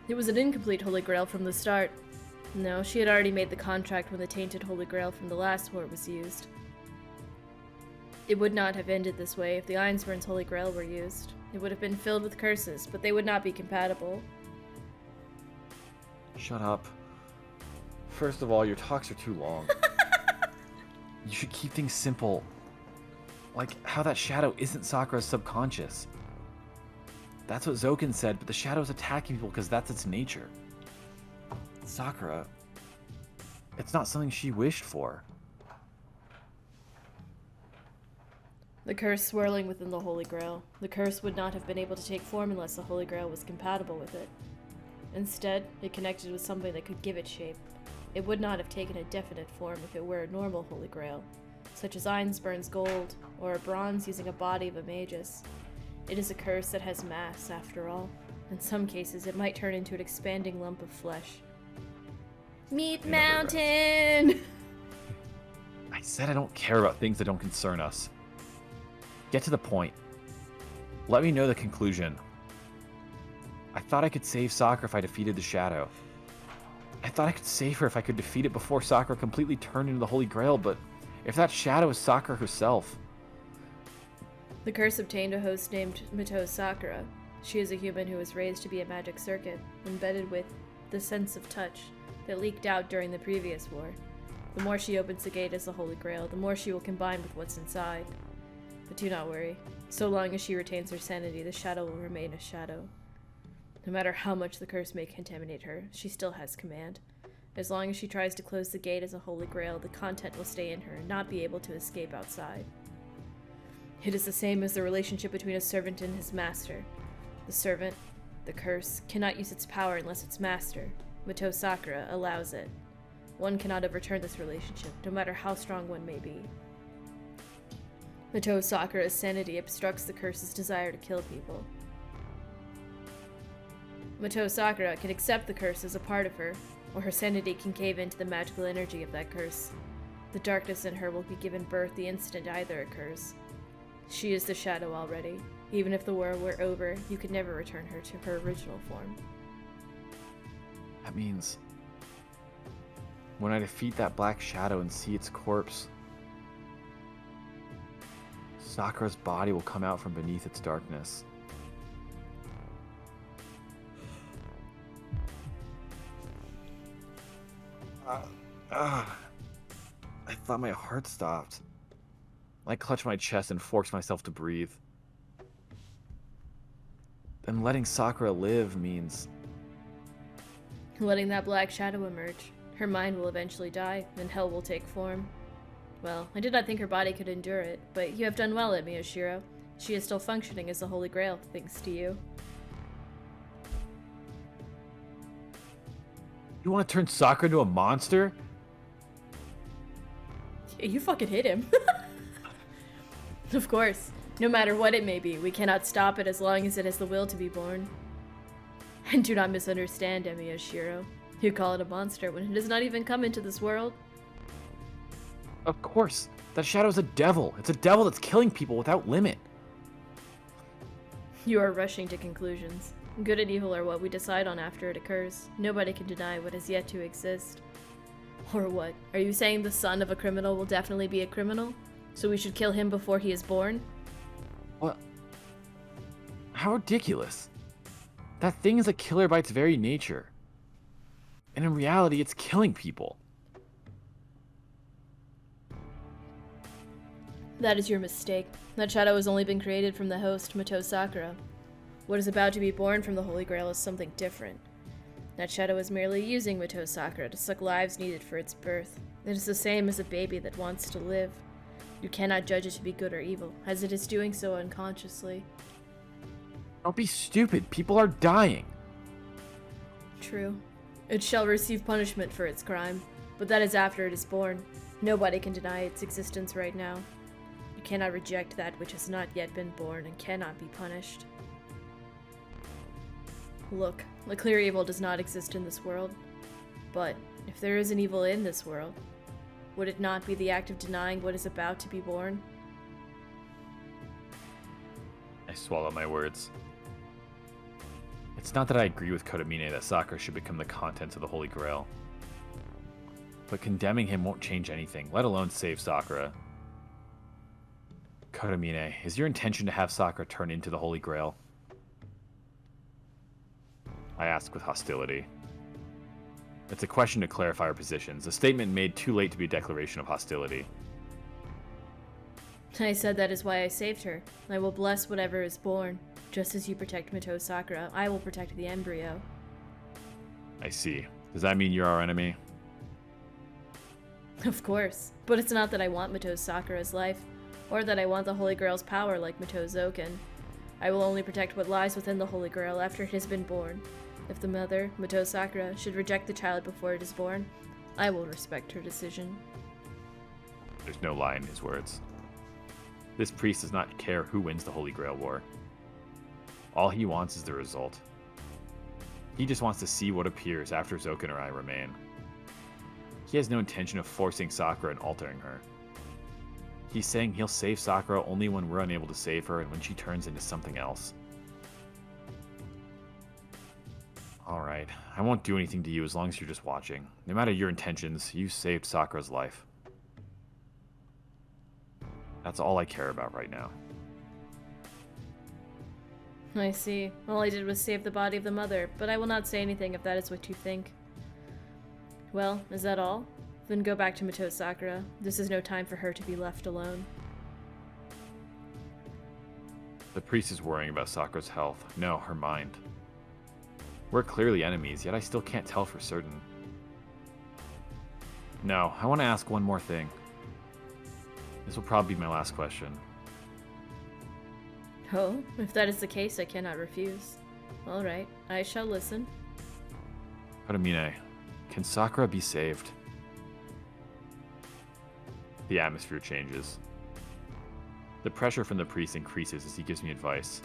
It was an incomplete Holy Grail from the start. No, she had already made the contract when the tainted Holy Grail from the last war was used. It would not have ended this way if the Ainsburn's Holy Grail were used. It would have been filled with curses, but they would not be compatible. Shut up. First of all, your talks are too long. You should keep things simple. Like how that shadow isn't Sakura's subconscious. That's what Zoken said, but the shadow's attacking people because that's its nature. Sakura, it's not something she wished for. The curse swirling within the Holy Grail. The curse would not have been able to take form unless the Holy Grail was compatible with it. Instead, it connected with something that could give it shape. It would not have taken a definite form if it were a normal Holy Grail, such as Ainsburn's gold, or a bronze using a body of a magus. It is a curse that has mass, after all. In some cases, it might turn into an expanding lump of flesh. Meat Mountain! I said I don't care about things that don't concern us. Get to the point. Let me know the conclusion. I thought I could save Sakura if I defeated the Shadow. I thought I could save her if I could defeat it before Sakura completely turned into the Holy Grail, but if that Shadow is Sakura herself... The curse obtained a host named Mito Sakura. She is a human who was raised to be a magic circuit, embedded with the sense of touch that leaked out during the previous war. The more she opens the gate as the Holy Grail, the more she will combine with what's inside. But do not worry. So long as she retains her sanity, the Shadow will remain a Shadow. No matter how much the curse may contaminate her, she still has command. As long as she tries to close the gate as a Holy Grail, the content will stay in her and not be able to escape outside. It is the same as the relationship between a servant and his master. The servant, the curse, cannot use its power unless its master, Mito Sakura, allows it. One cannot overturn this relationship, no matter how strong one may be. Mito Sakura's sanity obstructs the curse's desire to kill people. Mito Sakura can accept the curse as a part of her, or her sanity can cave into the magical energy of that curse. The darkness in her will be given birth the instant either occurs. She is the Shadow already. Even if the war were over, you could never return her to her original form. That means... when I defeat that Black Shadow and see its corpse, Sakura's body will come out from beneath its darkness. I thought my heart stopped. I clutched my chest and forced myself to breathe. Then letting Sakura live means... letting that Black Shadow emerge. Her mind will eventually die, and hell will take form. Well, I did not think her body could endure it, but you have done well, Miyashiro. She is still functioning as the Holy Grail, thanks to you. You want to turn Sakura into a monster? Yeah, you fucking hit him. Of course. No matter what it may be, we cannot stop it as long as it has the will to be born. And do not misunderstand, Miyashiro. You call it a monster when it does not even come into this world. Of course. That Shadow's a devil. It's a devil that's killing people without limit. You are rushing to conclusions. Good and evil are what we decide on after it occurs. Nobody can deny what is yet to exist. Or what? Are you saying the son of a criminal will definitely be a criminal? So we should kill him before he is born? What? How ridiculous. That thing is a killer by its very nature. And in reality, it's killing people. That is your mistake. That shadow has only been created from the host, Mito Sakura. What is about to be born from the Holy Grail is something different. That shadow is merely using Mito Sakura to suck lives needed for its birth. It is the same as a baby that wants to live. You cannot judge it to be good or evil, as it is doing so unconsciously. Don't be stupid. People are dying. True. It shall receive punishment for its crime, but that is after it is born. Nobody can deny its existence right now. You cannot reject that which has not yet been born and cannot be punished. Look, a clear evil does not exist in this world. But if there is an evil in this world, would it not be the act of denying what is about to be born? I swallow my words. It's not that I agree with Kodamine that Sakura should become the contents of the Holy Grail. But condemning him won't change anything, let alone save Sakura. Kodamine, is your intention to have Sakura turn into the Holy Grail? I ask with hostility. It's a question to clarify our positions, a statement made too late to be a declaration of hostility. I said that is why I saved her. I will bless whatever is born. Just as you protect Mito Sakura, I will protect the embryo. I see. Does that mean you're our enemy? Of course. But it's not that I want Mito Sakura's life, or that I want the Holy Grail's power like Mito Zoken. I will only protect what lies within the Holy Grail after it has been born. If the mother, Mito Sakura, should reject the child before it is born, I will respect her decision. There's no lie in his words. This priest does not care who wins the Holy Grail War. All he wants is the result. He just wants to see what appears after Zoken or I remain. He has no intention of forcing Sakura and altering her. He's saying he'll save Sakura only when we're unable to save her and when she turns into something else. Alright, I won't do anything to you as long as you're just watching. No matter your intentions, you saved Sakura's life. That's all I care about right now. I see. All I did was save the body of the mother, but I will not say anything if that is what you think. Well, is that all? Then go back to Mito Sakura. This is no time for her to be left alone. The priest is worrying about Sakura's health. No, her mind. We're clearly enemies, yet I still can't tell for certain. No, I want to ask one more thing. This will probably be my last question. Oh, if that is the case, I cannot refuse. Alright, I shall listen. Kodamine, can Sakura be saved? The atmosphere changes. The pressure from the priest increases as he gives me advice.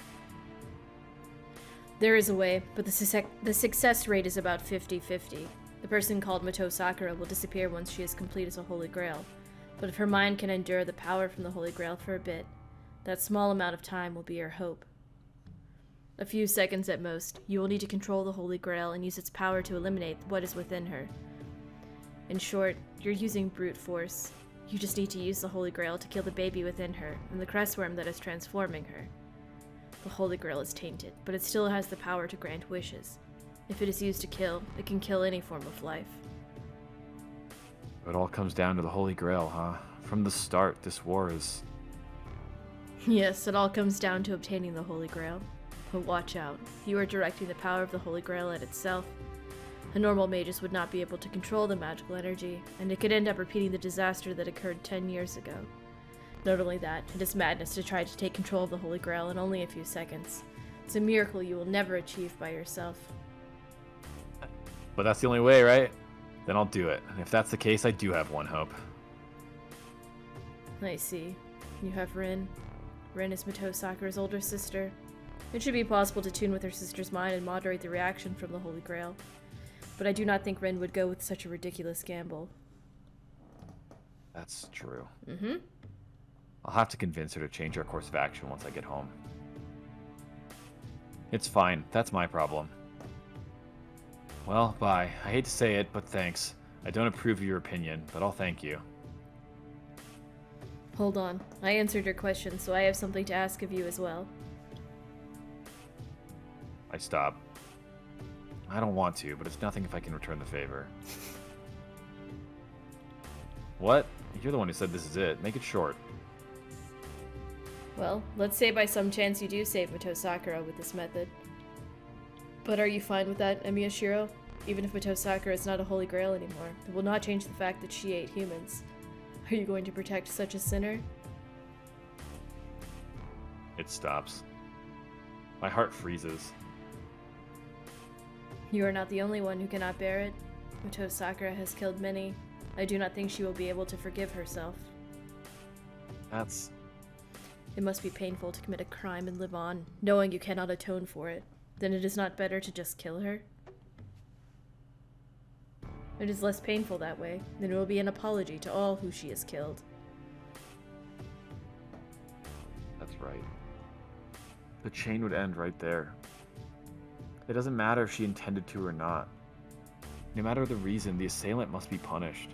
There is a way, but the success rate is about 50-50. The person called Mito Sakura will disappear once she is complete as a Holy Grail. But if her mind can endure the power from the Holy Grail for a bit, that small amount of time will be her hope. A few seconds at most, you will need to control the Holy Grail and use its power to eliminate what is within her. In short, you're using brute force. You just need to use the Holy Grail to kill the baby within her and the crestworm that is transforming her. The Holy Grail is tainted, but it still has the power to grant wishes. If it is used to kill, it can kill any form of life. It all comes down to the Holy Grail, huh? From the start, this war is... Yes, it all comes down to obtaining the Holy Grail. But watch out. You are directing the power of the Holy Grail at itself. A normal magus would not be able to control the magical energy, and it could end up repeating the disaster that occurred 10 years ago. Not only that, it is madness to try to take control of the Holy Grail in only a few seconds. It's a miracle you will never achieve by yourself. But that's the only way, right? Then I'll do it. And if that's the case, I do have one hope. I see. You have Rin. Rin is Mito Sakura's older sister. It should be possible to tune with her sister's mind and moderate the reaction from the Holy Grail. But I do not think Rin would go with such a ridiculous gamble. That's true. Mm-hmm. I'll have to convince her to change our course of action once I get home. It's fine. That's my problem. Well, bye. I hate to say it, but thanks. I don't approve of your opinion, but I'll thank you. Hold on. I answered your question, so I have something to ask of you as well. I stop. I don't want to, but it's nothing if I can return the favor. What? You're the one who said this is it. Make it short. Well, let's say by some chance you do save Mito Sakura with this method. But are you fine with that, Emiya Shiro? Even if Mito Sakura is not a holy grail anymore, it will not change the fact that she ate humans. Are you going to protect such a sinner? It stops. My heart freezes. You are not the only one who cannot bear it. Mito Sakura has killed many. I do not think she will be able to forgive herself. That's... It must be painful to commit a crime and live on, knowing you cannot atone for it. Then it is not better to just kill her? It is less painful that way. Then it will be an apology to all who she has killed. That's right. The chain would end right there. It doesn't matter if she intended to or not. No matter the reason, the assailant must be punished.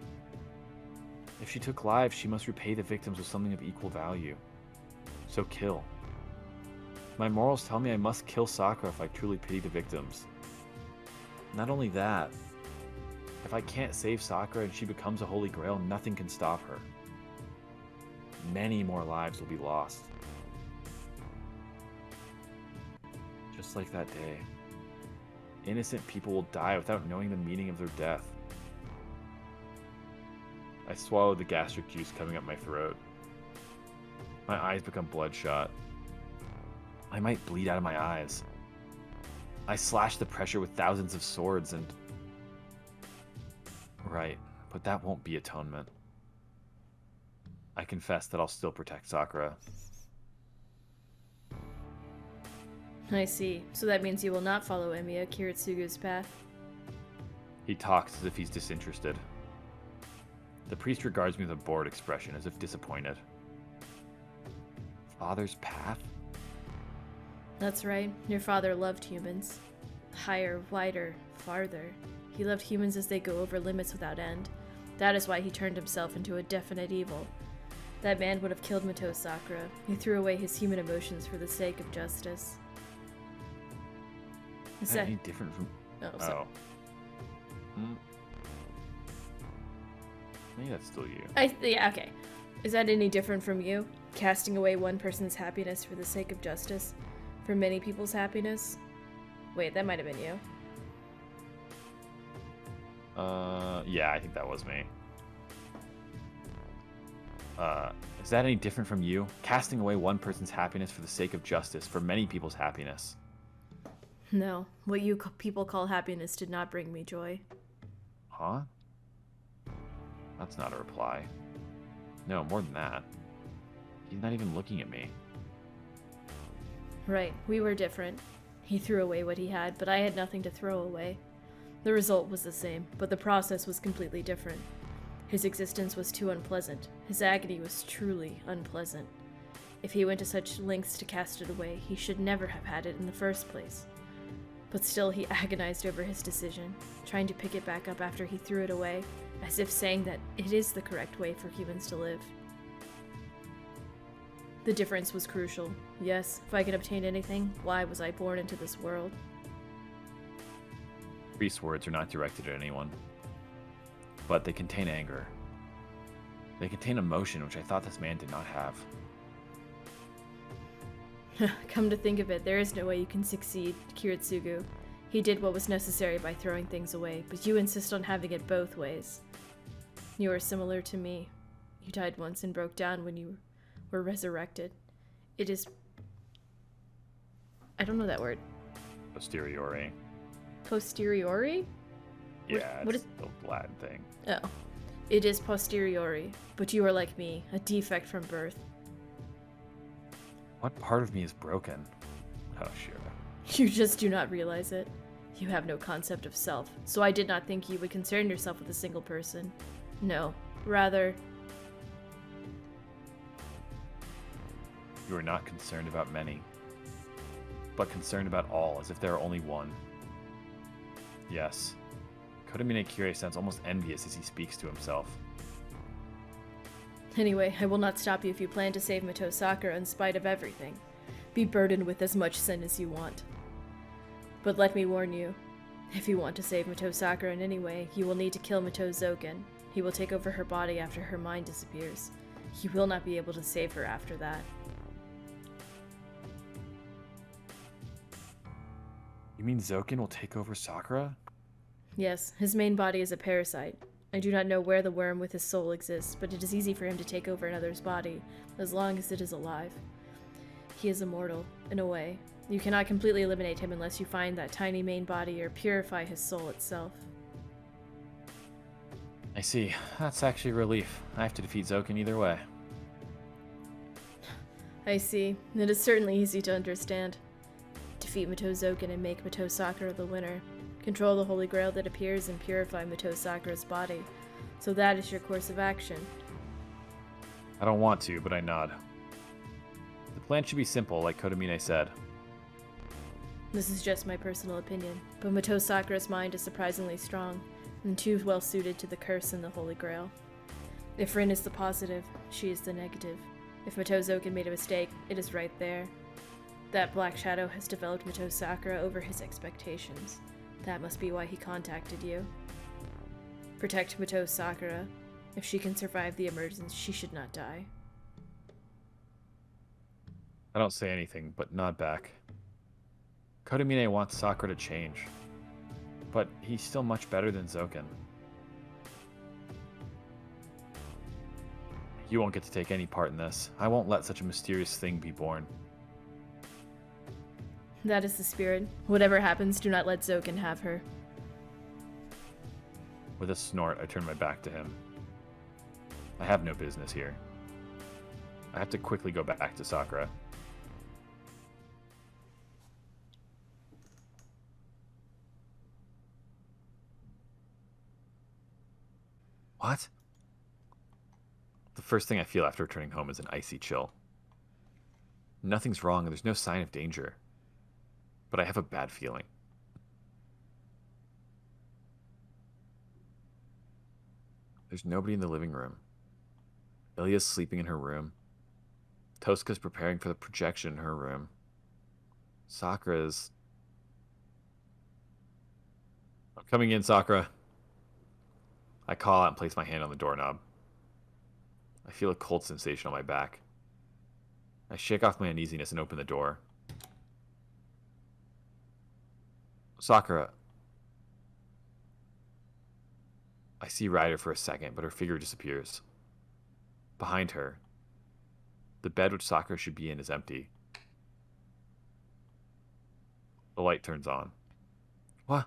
If she took lives, she must repay the victims with something of equal value. So kill. My morals tell me I must kill Sakura if I truly pity the victims. Not only that, if I can't save Sakura and she becomes a holy grail, nothing can stop her. Many more lives will be lost. Just like that day. Innocent people will die without knowing the meaning of their death. I swallowed the gastric juice coming up my throat. My eyes become bloodshot. I might bleed out of my eyes. I slash the pressure with thousands of swords and... Right, but that won't be atonement. I confess that I'll still protect Sakura. I see. So that means you will not follow Emiya Kiritsugu's path? He talks as if he's disinterested. The priest regards me with a bored expression, as if disappointed. Father's path? That's right. Your father loved humans. Higher, wider, farther. He loved humans as they go over limits without end. That is why he turned himself into a definite evil. That man would have killed Mito Sakura. He threw away his human emotions for the sake of justice. Is that any different from... Oh, sorry. Maybe that's still you. Yeah, okay. Is that any different from you? Casting away one person's happiness for the sake of justice? For many people's happiness? Wait, that might have been you. Yeah, I think that was me. Is that any different from you? Casting away one person's happiness for the sake of justice, for many people's happiness. No, what you people call happiness did not bring me joy. Huh? That's not a reply. No, more than that. He's not even looking at me. Right, we were different. He threw away what he had, but I had nothing to throw away. The result was the same, but the process was completely different. His existence was too unpleasant. His agony was truly unpleasant. If he went to such lengths to cast it away, he should never have had it in the first place. But still he agonized over his decision, trying to pick it back up after he threw it away, as if saying that it is the correct way for humans to live. The difference was crucial. Yes, if I could obtain anything, why was I born into this world? Priest's words are not directed at anyone, but they contain anger. They contain emotion, which I thought this man did not have. Come to think of it, there is no way you can succeed, Kiritsugu. He did what was necessary by throwing things away, but you insist on having it both ways. You are similar to me. You died once and broke down when you were resurrected. It is... I don't know that word. Posteriori. Posteriori? Yeah, what it's is the Latin thing. Oh. It is posteriori, but you are like me, a defect from birth. What part of me is broken? Oh, sure. You just do not realize it. You have no concept of self, so I did not think you would concern yourself with a single person. No, rather... You are not concerned about many, but concerned about all, as if there are only one. Yes. Kodamine Kirei sounds almost envious as he speaks to himself. Anyway, I will not stop you if you plan to save Mito Sakura in spite of everything. Be burdened with as much sin as you want. But let me warn you, If you want to save Mito Sakura in any way, you will need to kill Mito Zoken. He will take over her body after her mind disappears. You will not be able to save her after that. You mean Zoken will take over Sakura? Yes, his main body is a parasite. I do not know where the worm with his soul exists, but it is easy for him to take over another's body, as long as it is alive. He is immortal, in a way. You cannot completely eliminate him unless you find that tiny main body or purify his soul itself. I see. That's actually a relief. I have to defeat Zoken either way. I see. It is certainly easy to understand. Defeat Mito Zoken and make Mito Sakura the winner. Control the Holy Grail that appears and purify Mito Sakura's body. So that is your course of action. I don't want to, but I nod. The plan should be simple, like Kotomine said. This is just my personal opinion, but Mito Sakura's mind is surprisingly strong, and too well suited to the curse and the Holy Grail. If Rin is the positive, she is the negative. If Mito Zoken made a mistake, it is right there. That black shadow has developed Mito Sakura over his expectations. That must be why he contacted you. Protect Mito Sakura. If she can survive the emergence, she should not die. I don't say anything, but nod back. Kotomine wants Sakura to change, but he's still much better than Zoken. You won't get to take any part in this. I won't let such a mysterious thing be born. That is the spirit. Whatever happens, do not let Zoken have her. With a snort, I turn my back to him. I have no business here. I have to quickly go back to Sakura. What? The first thing I feel after returning home is an icy chill. Nothing's wrong and there's no sign of danger. But I have a bad feeling. There's nobody in the living room. Ilya's sleeping in her room. Tosca's preparing for the projection in her room. Sakura's... I'm coming in, Sakura. I call out and place my hand on the doorknob. I feel a cold sensation on my back. I shake off my uneasiness and open the door. Sakura. I see Ryder for a second, but her figure disappears. Behind her, the bed which Sakura should be in is empty. The light turns on. What?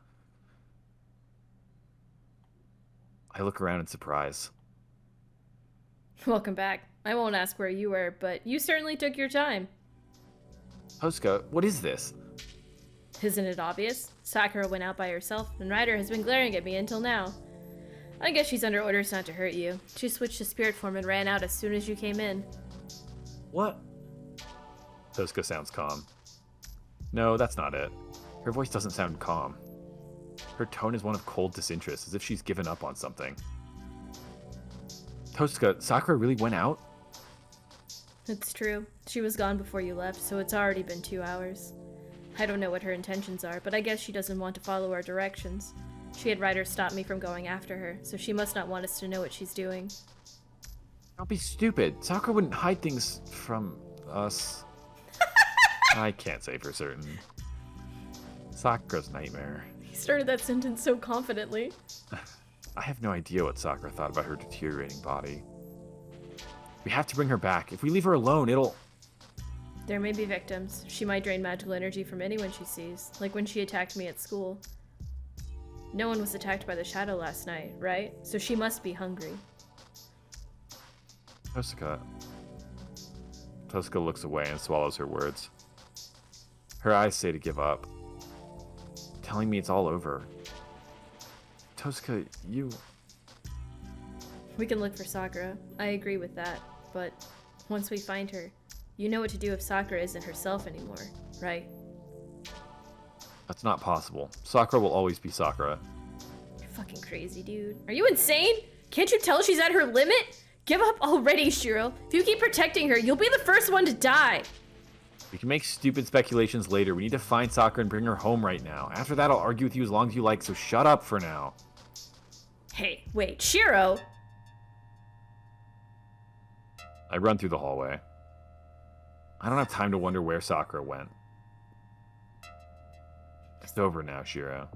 I look around in surprise. Welcome back. I won't ask where you were, but you certainly took your time. Tosca, what is this? Isn't it obvious? Sakura went out by herself, and Ryder has been glaring at me until now. I guess she's under orders not to hurt you. She switched to spirit form and ran out as soon as you came in. What? Tosca sounds calm. No, that's not it. Her voice doesn't sound calm. Her tone is one of cold disinterest, as if she's given up on something. Tosca, Sakura really went out? It's true. She was gone before you left, so it's already been 2 hours. I don't know what her intentions are, but I guess she doesn't want to follow our directions. She had Ryder stop me from going after her, so she must not want us to know what she's doing. Don't be stupid. Sakura wouldn't hide things from us. I can't say for certain. Sakura's nightmare. He started that sentence so confidently. I have no idea what Sakura thought about her deteriorating body. We have to bring her back. If we leave her alone, it'll... There may be victims. She might drain magical energy from anyone she sees, like when she attacked me at school. No one was attacked by the shadow last night, right? So she must be hungry. Tosca looks away and swallows her words. Her eyes say to give up, telling me it's all over. Tosca, you... We can look for Sakura. I agree with that. But once we find her, you know what to do if Sakura isn't herself anymore, right? That's not possible. Sakura will always be Sakura. You're fucking crazy, dude. Are you insane? Can't you tell she's at her limit? Give up already, Shiro. If you keep protecting her, you'll be the first one to die. We can make stupid speculations later. We need to find Sakura and bring her home right now. After that, I'll argue with you as long as you like, so shut up for now. Hey, wait, Shiro! I run through the hallway. I don't have time to wonder where Sakura went. It's over now, Shiro.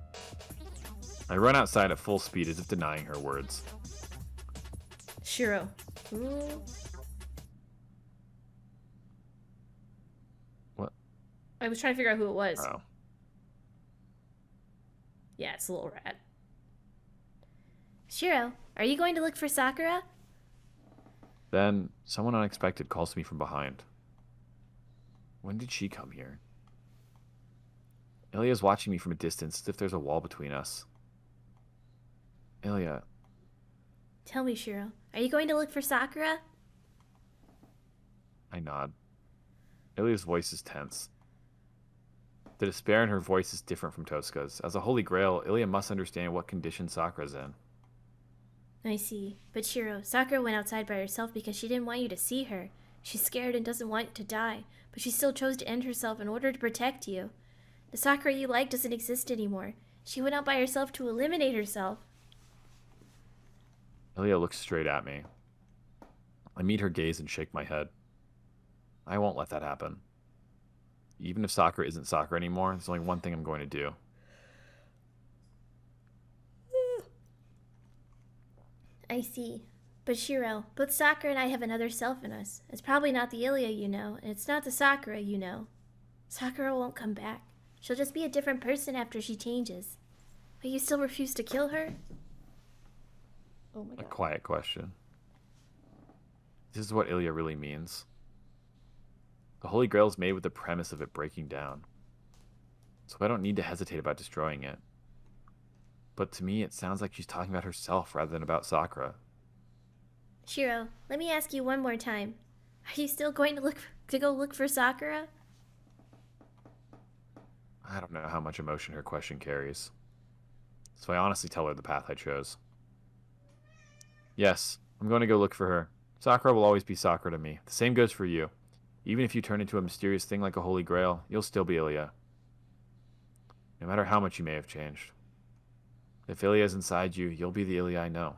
I run outside at full speed as if denying her words. Shiro. Ooh. What? I was trying to figure out who it was. Oh. Yeah, it's a little rat. Shiro, are you going to look for Sakura? Then, someone unexpected calls me from behind. When did she come here? Ilya's watching me from a distance as if there's a wall between us. Ilya. Tell me, Shiro, are you going to look for Sakura? I nod. Ilya's voice is tense. The despair in her voice is different from Tosca's. As a holy grail, Ilya must understand what condition Sakura's in. I see. But Shiro, Sakura went outside by herself because she didn't want you to see her. She's scared and doesn't want to die, but she still chose to end herself in order to protect you. The Sakura you like doesn't exist anymore. She went out by herself to eliminate herself. Ilya looks straight at me. I meet her gaze and shake my head. I won't let that happen. Even if Sakura isn't Sakura anymore, there's only one thing I'm going to do. I see. But Shiro, both Sakura and I have another self in us. It's probably not the Ilya you know, and it's not the Sakura you know. Sakura won't come back. She'll just be a different person after she changes. But you still refuse to kill her? Oh my god. A quiet question. This is what Ilya really means. The Holy Grail is made with the premise of it breaking down. So I don't need to hesitate about destroying it. But to me, it sounds like she's talking about herself rather than about Sakura. Shiro, let me ask you one more time. Are you still going to go look for Sakura? I don't know how much emotion her question carries. So I honestly tell her the path I chose. Yes, I'm going to go look for her. Sakura will always be Sakura to me. The same goes for you. Even if you turn into a mysterious thing like a Holy Grail, you'll still be Ilya. No matter how much you may have changed. If Ilya is inside you, you'll be the Ilya I know.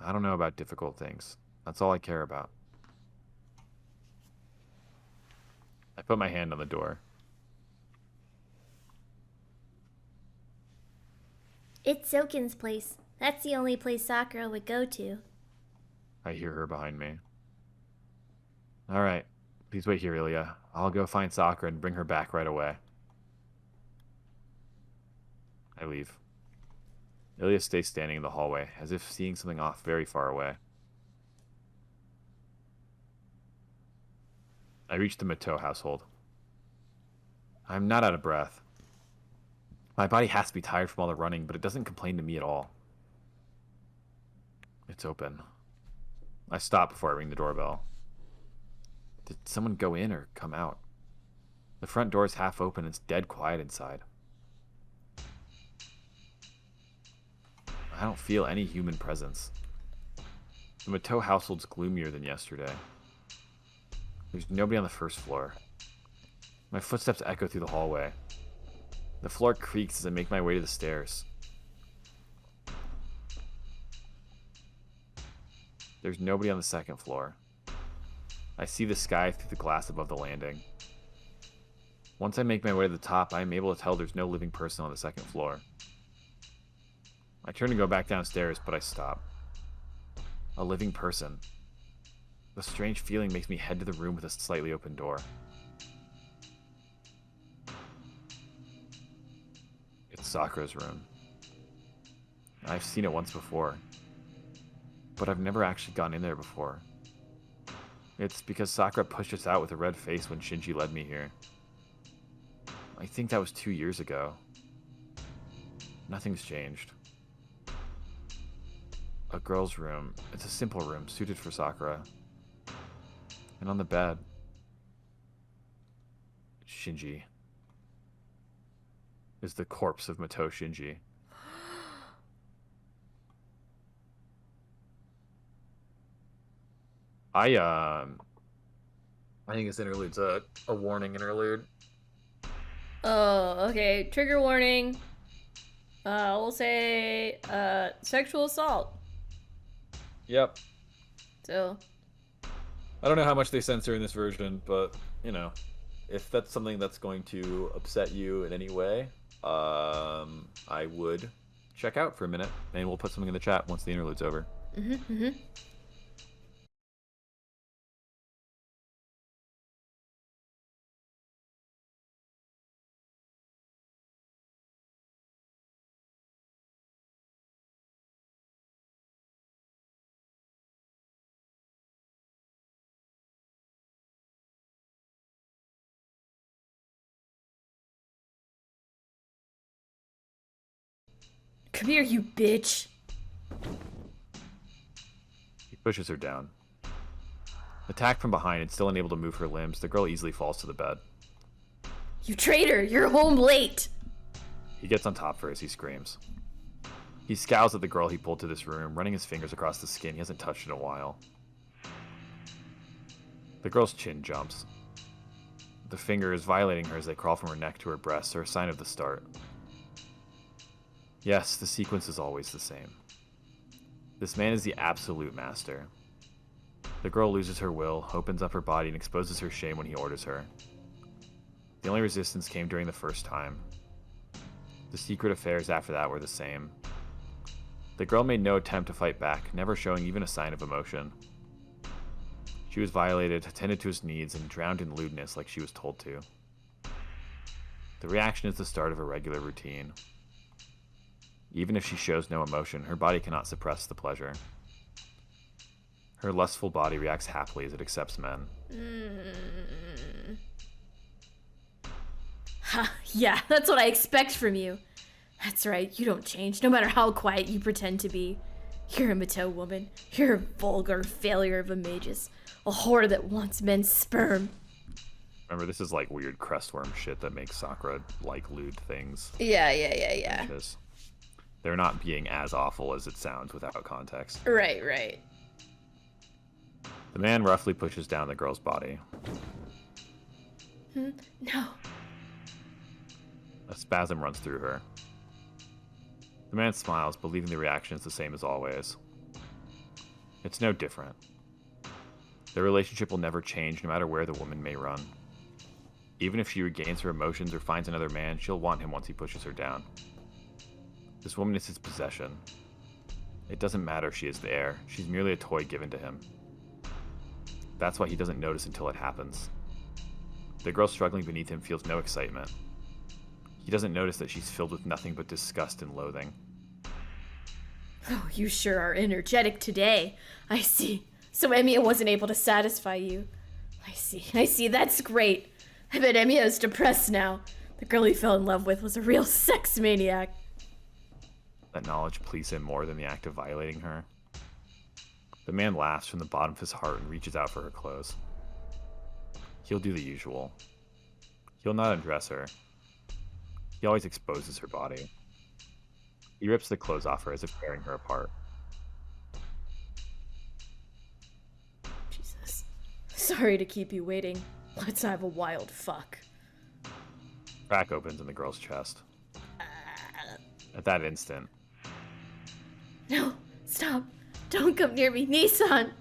I don't know about difficult things. That's all I care about. I put my hand on the door. It's Soken's place. That's the only place Sakura would go to. I hear her behind me. Alright, please wait here, Ilya. I'll go find Sakura and bring her back right away. I leave. Ilya stays standing in the hallway, as if seeing something off very far away. I reach the Mito household. I'm not out of breath. My body has to be tired from all the running, but it doesn't complain to me at all. It's open. I stop before I ring the doorbell. Did someone go in or come out? The front door is half open and it's dead quiet inside. I don't feel any human presence. The Mito household's gloomier than yesterday. There's nobody on the first floor. My footsteps echo through the hallway. The floor creaks as I make my way to the stairs. There's nobody on the second floor. I see the sky through the glass above the landing. Once I make my way to the top, I am able to tell there's no living person on the second floor. I turn to go back downstairs, but I stop. A living person. The strange feeling makes me head to the room with a slightly open door. It's Sakura's room. I've seen it once before, but I've never actually gone in there before. It's because Sakura pushed us out with a red face when Shinji led me here. I think that was 2 years ago. Nothing's changed. A girl's room. It's a simple room, suited for Sakura. And on the bed, Shinji. Is the corpse of Mito Shinji. I think this interlude's a warning interlude. Oh, okay. Trigger warning. We'll say sexual assault. Yep. So I don't know how much they censor in this version, but you know, if that's something that's going to upset you in any way, I would check out for a minute, and we'll put something in the chat once the interlude's over. come here, you bitch. He pushes her down. Attacked from behind and still unable to move her limbs, the girl easily falls to the bed. You traitor! You're home late! He gets on top of her as he screams. He scowls at the girl he pulled to this room, running his fingers across the skin he hasn't touched in a while. The girl's chin jumps. The fingers violating her as they crawl from her neck to her breasts are a sign of the start. Yes, the sequence is always the same. This man is the absolute master. The girl loses her will, opens up her body, and exposes her shame when he orders her. The only resistance came during the first time. The secret affairs after that were the same. The girl made no attempt to fight back, never showing even a sign of emotion. She was violated, attended to his needs, and drowned in lewdness like she was told to. The reaction is the start of a regular routine. Even if she shows no emotion, her body cannot suppress the pleasure. Her lustful body reacts happily as it accepts men. Ha, yeah, that's what I expect from you. That's right, you don't change, no matter how quiet you pretend to be. You're a Mattel woman. You're a vulgar failure of a magus. A whore that wants men's sperm. Remember, this is like weird crestworm shit that makes Sakura like lewd things. Yeah. They're not being as awful as it sounds without context. Right. The man roughly pushes down the girl's body. No. A spasm runs through her. The man smiles, believing the reaction is the same as always. It's no different. Their relationship will never change, no matter where the woman may run. Even if she regains her emotions or finds another man, she'll want him once he pushes her down. This woman is his possession. It doesn't matter if she is the heir. She's merely a toy given to him. That's why he doesn't notice until it happens. The girl struggling beneath him feels no excitement. He doesn't notice that she's filled with nothing but disgust and loathing. Oh, you sure are energetic today. I see. So Emiya wasn't able to satisfy you. I see. That's great. I bet Emiya is depressed now. The girl he fell in love with was a real sex maniac. That knowledge pleased him more than the act of violating her. The man laughs from the bottom of his heart and reaches out for her clothes. He'll do the usual. He'll not undress her. He always exposes her body. He rips the clothes off her as if tearing her apart. Jesus. Sorry to keep you waiting. Let's have a wild fuck. Crack opens in the girl's chest. At that instant, No, stop. Don't come near me, Nissan.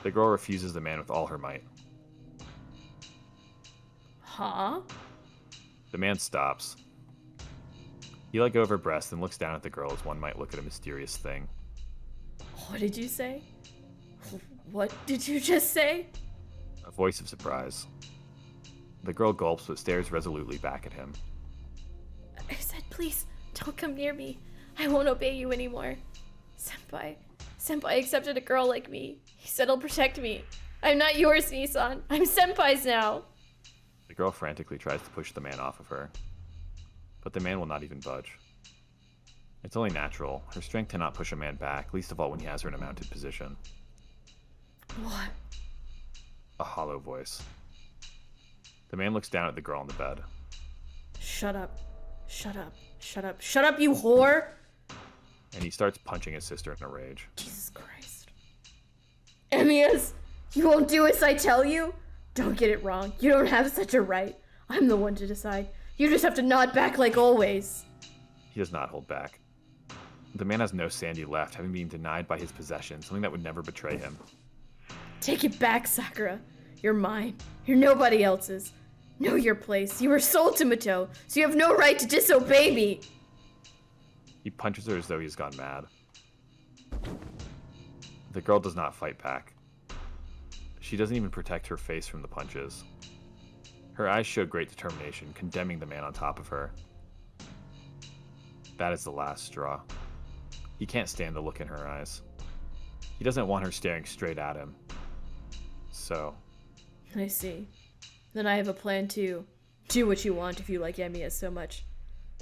the girl refuses the man with all her might. Huh? The man stops. He let go of her breast and looks down at the girl as one might look at a mysterious thing. What did you say? What did you just say? A voice of surprise. The girl gulps but stares resolutely back at him. I said, please, don't come near me. I won't obey you anymore. Senpai accepted a girl like me. He said he'll protect me. I'm not yours, Nissan. I'm Senpai's now. The girl frantically tries to push the man off of her, but the man will not even budge. It's only natural. Her strength cannot push a man back, least of all when he has her in a mounted position. What? A hollow voice. The man looks down at the girl on the bed. Shut up. Shut up. Shut up. Shut up, you whore! And he starts punching his sister in a rage. Jesus Christ. Emiya's You won't do as I tell you? Don't get it wrong. You don't have such a right. I'm the one to decide. You just have to nod back like always. He does not hold back. The man has no sanity left, having been denied by his possession, something that would never betray him. Take it back, Sakura. You're mine. You're nobody else's. Know your place. You were sold to Mito, so you have no right to disobey me. He punches her as though he's gone mad. The girl does not fight back. She doesn't even protect her face from the punches. Her eyes show great determination, condemning the man on top of her. That is the last straw. He can't stand the look in her eyes. He doesn't want her staring straight at him. So... I see. Then I have a plan too. Do what you want if you like Emiya so much.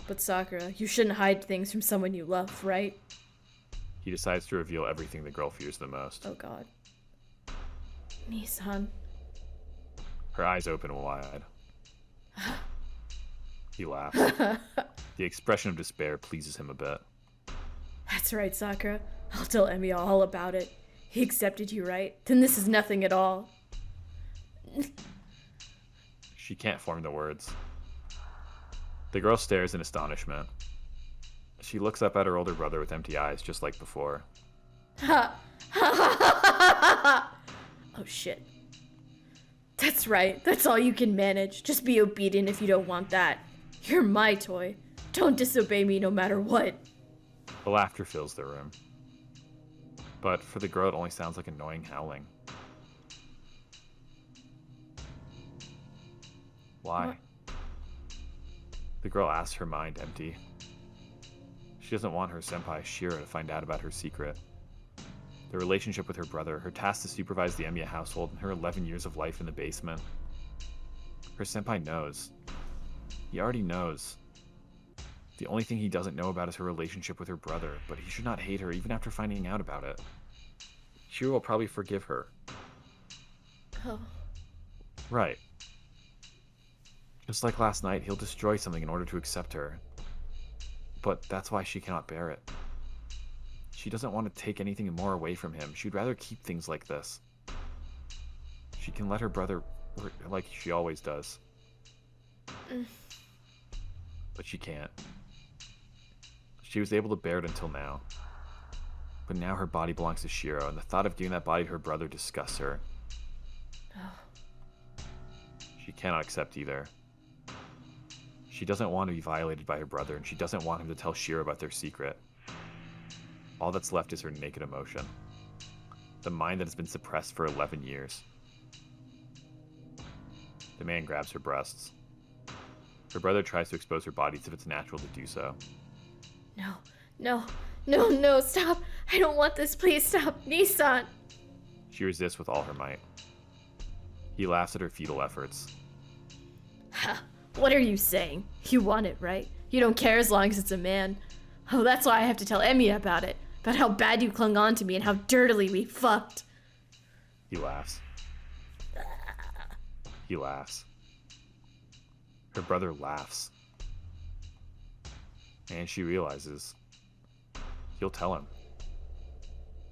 But Sakura, you shouldn't hide things from someone you love, right? He decides to reveal everything the girl fears the most. Oh god. Nissan. Her eyes open wide. He laughs. The expression of despair pleases him a bit. That's right, Sakura. I'll tell Emiya all about it. He accepted you, right? Then this is nothing at all. She can't form the words. The girl stares in astonishment. She looks up at her older brother with empty eyes, just like before. Ha! Oh shit. That's right. That's all you can manage. Just be obedient if you don't want that. You're my toy. Don't disobey me no matter what. The laughter fills the room. But for the girl, it only sounds like annoying howling. Why? What? The girl asks, her mind empty. She doesn't want her senpai Shira to find out about her secret. The relationship with her brother, her task to supervise the Emiya household, and her 11 years of life in the basement. Her senpai knows. He already knows. The only thing he doesn't know about is her relationship with her brother, but he should not hate her even after finding out about it. Shira will probably forgive her. Oh. Right. Just like last night, he'll destroy something in order to accept her. But that's why she cannot bear it. She doesn't want to take anything more away from him. She'd rather keep things like this. She can let her brother work like she always does. But she can't. She was able to bear it until now. But now her body belongs to Shiro, and the thought of giving that body to her brother disgusts her. She cannot accept either. She doesn't want to be violated by her brother, and she doesn't want him to tell Shiro about their secret. All that's left is her naked emotion. The mind that has been suppressed for 11 years. The man grabs her breasts. Her brother tries to expose her body as if it's natural to do so. No, stop. I don't want this. Please stop. Nissan. She resists with all her might. He laughs at her futile efforts. What are you saying? You want it, right? You don't care as long as it's a man. Oh, that's why I have to tell Emiya about it. About how bad you clung on to me and how dirtily we fucked. He laughs. He laughs. Her brother laughs. And she realizes he'll tell him.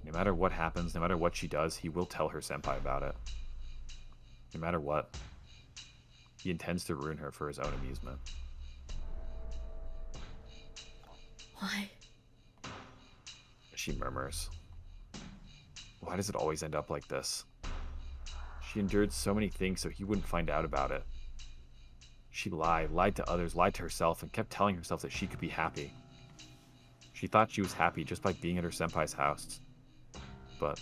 No matter what happens, no matter what she does, he will tell her senpai about it. No matter what. He intends to ruin her for his own amusement. Why? She murmurs. Why does it always end up like this? She endured so many things so he wouldn't find out about it. She lied to others, lied to herself, and kept telling herself that she could be happy. She thought she was happy just by being at her senpai's house. But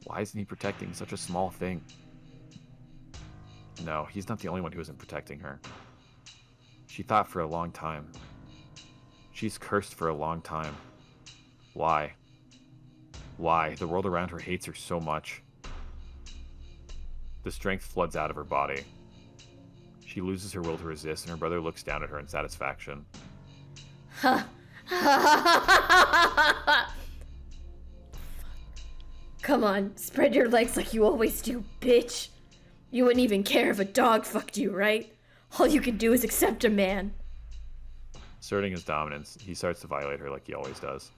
why isn't he protecting such a small thing? No, he's not the only one who isn't protecting her. She thought for a long time. She's cursed for a long time. Why? Why? The world around her hates her so much. The strength floods out of her body. She loses her will to resist, and her brother looks down at her in satisfaction. Come on, spread your legs like you always do, bitch. You wouldn't even care if a dog fucked you, right? All you can do is accept a man. Asserting his dominance, he starts to violate her like he always does.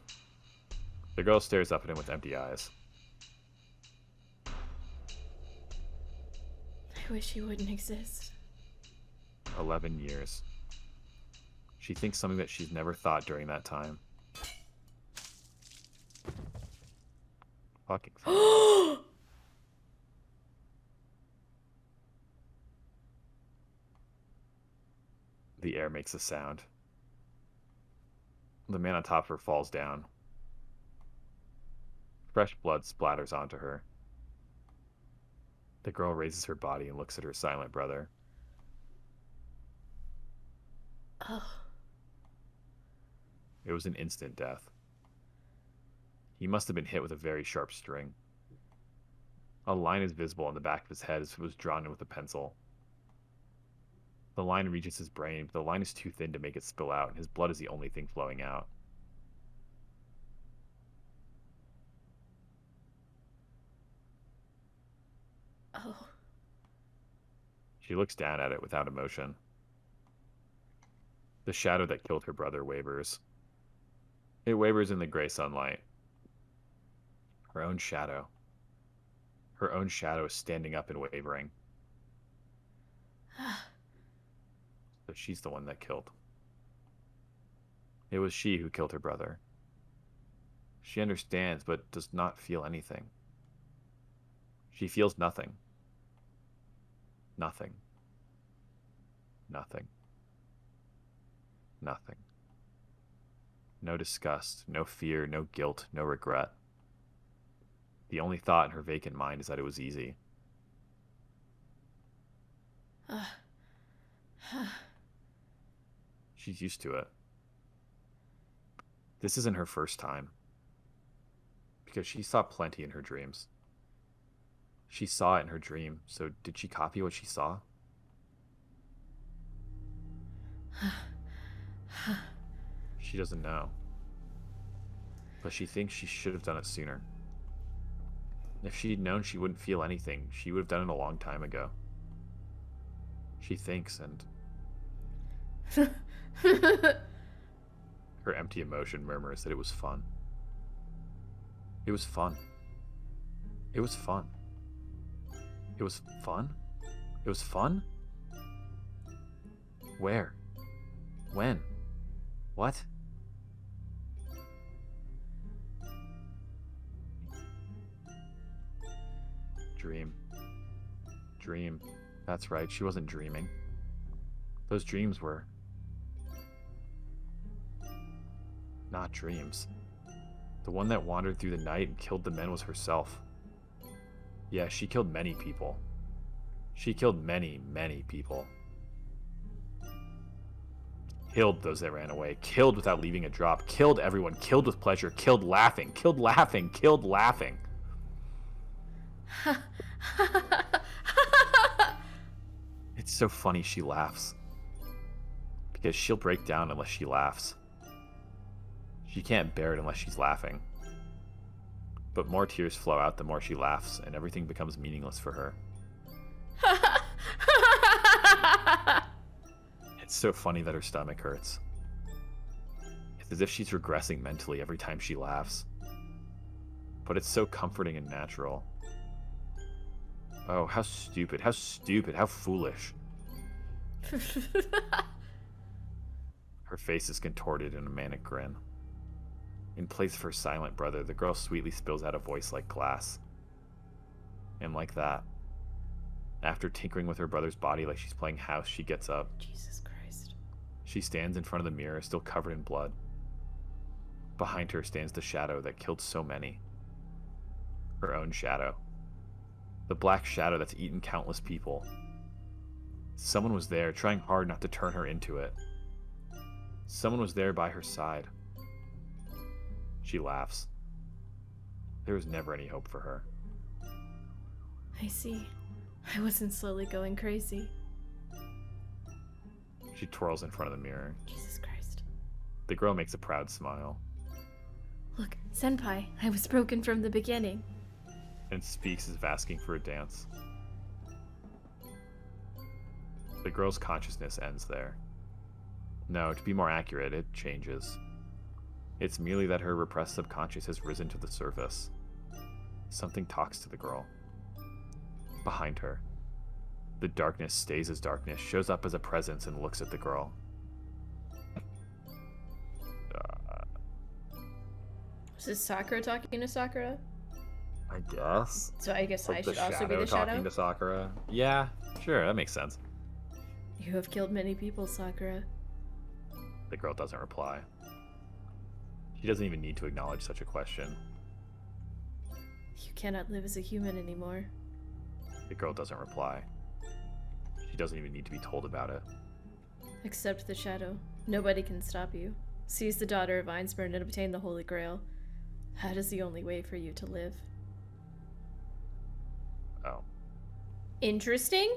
The girl stares up at him with empty eyes. wish he wouldn't exist. 11 years. She thinks something that she's never thought during that time. Fucking fuck. The air makes a sound. The man on top of her falls down. Fresh blood splatters onto her. The girl raises her body and looks at her silent brother. Oh. It was an instant death. He must have been hit with a very sharp string. A line is visible on the back of his head as if it was drawn in with a pencil. The line reaches his brain, but the line is too thin to make it spill out, and his blood is the only thing flowing out. Oh. She looks down at it without emotion. The shadow that killed her brother wavers. It wavers in the gray sunlight. Her own shadow. Her own shadow is standing up and wavering. So she's the one that killed. It was she who killed her brother. She understands, but does not feel anything. She feels nothing. Nothing. Nothing. Nothing. No disgust, no fear, no guilt, no regret. The only thought in her vacant mind is that it was easy. She's used to it. This isn't her first time. Because she saw plenty in her dreams. She saw it in her dream, so did she copy what she saw? She doesn't know. But she thinks she should have done it sooner. If she'd known she wouldn't feel anything, she would have done it a long time ago. She thinks, and her empty emotion murmurs that it was fun. It was fun. It was fun. It was fun? It was fun? Where? When? What? Dream. Dream. That's right, she wasn't dreaming. Those dreams were not dreams. The one that wandered through the night and killed the men was herself. Yeah, she killed many people. She killed many, many people. Killed those that ran away. Killed without leaving a drop. Killed everyone. Killed with pleasure. Killed laughing. Killed laughing. Killed laughing. It's so funny she laughs. Because she'll break down unless she laughs. She can't bear it unless she's laughing. But more tears flow out the more she laughs, and everything becomes meaningless for her. It's so funny that her stomach hurts. It's as if she's regressing mentally every time she laughs. But it's so comforting and natural. Oh, how stupid, how stupid, how foolish. Her face is contorted in a manic grin. In place of her silent brother, the girl sweetly spills out a voice like glass. And like that, after tinkering with her brother's body like she's playing house, she gets up. Jesus Christ. She stands in front of the mirror, still covered in blood. Behind her stands the shadow that killed so many. Her own shadow. The black shadow that's eaten countless people. Someone was there, trying hard not to turn her into it. Someone was there by her side. She laughs. There was never any hope for her. I see. I wasn't slowly going crazy. She twirls in front of the mirror. Jesus Christ. The girl makes a proud smile. Look, Senpai, I was broken from the beginning. And speaks as if asking for a dance. The girl's consciousness ends there. No, to be more accurate, it changes. It's merely that her repressed subconscious has risen to the surface. Something talks to the girl. Behind her. The darkness stays as darkness, shows up as a presence, and looks at the girl. Is this Sakura talking to Sakura? I guess. So I guess I Like the should also be shadow the shadow? talking to Sakura. Yeah, sure, that makes sense. You have killed many people, Sakura. The girl doesn't reply. She doesn't even need to acknowledge such a question. You cannot live as a human anymore. The girl doesn't reply. She doesn't even need to be told about it. Accept the shadow. Nobody can stop you. Seize the daughter of Einsburn and obtain the Holy Grail. That is the only way for you to live. Oh, Interesting.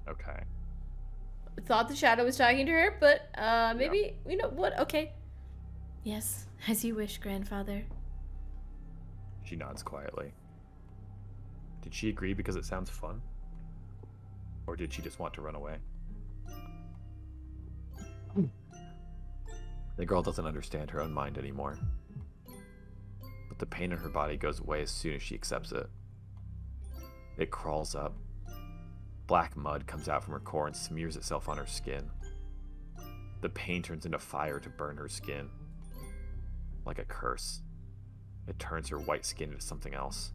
okay. Thought the shadow was talking to her, but maybe, you know what? Okay. Yes, as you wish, grandfather. She nods quietly. Did she agree because it sounds fun? Or did she just want to run away? The girl doesn't understand her own mind anymore. But the pain in her body goes away as soon as she accepts it. It crawls up. Black mud comes out from her core and smears itself on her skin. The pain turns into fire to burn her skin. Like a curse. It turns her white skin into something else.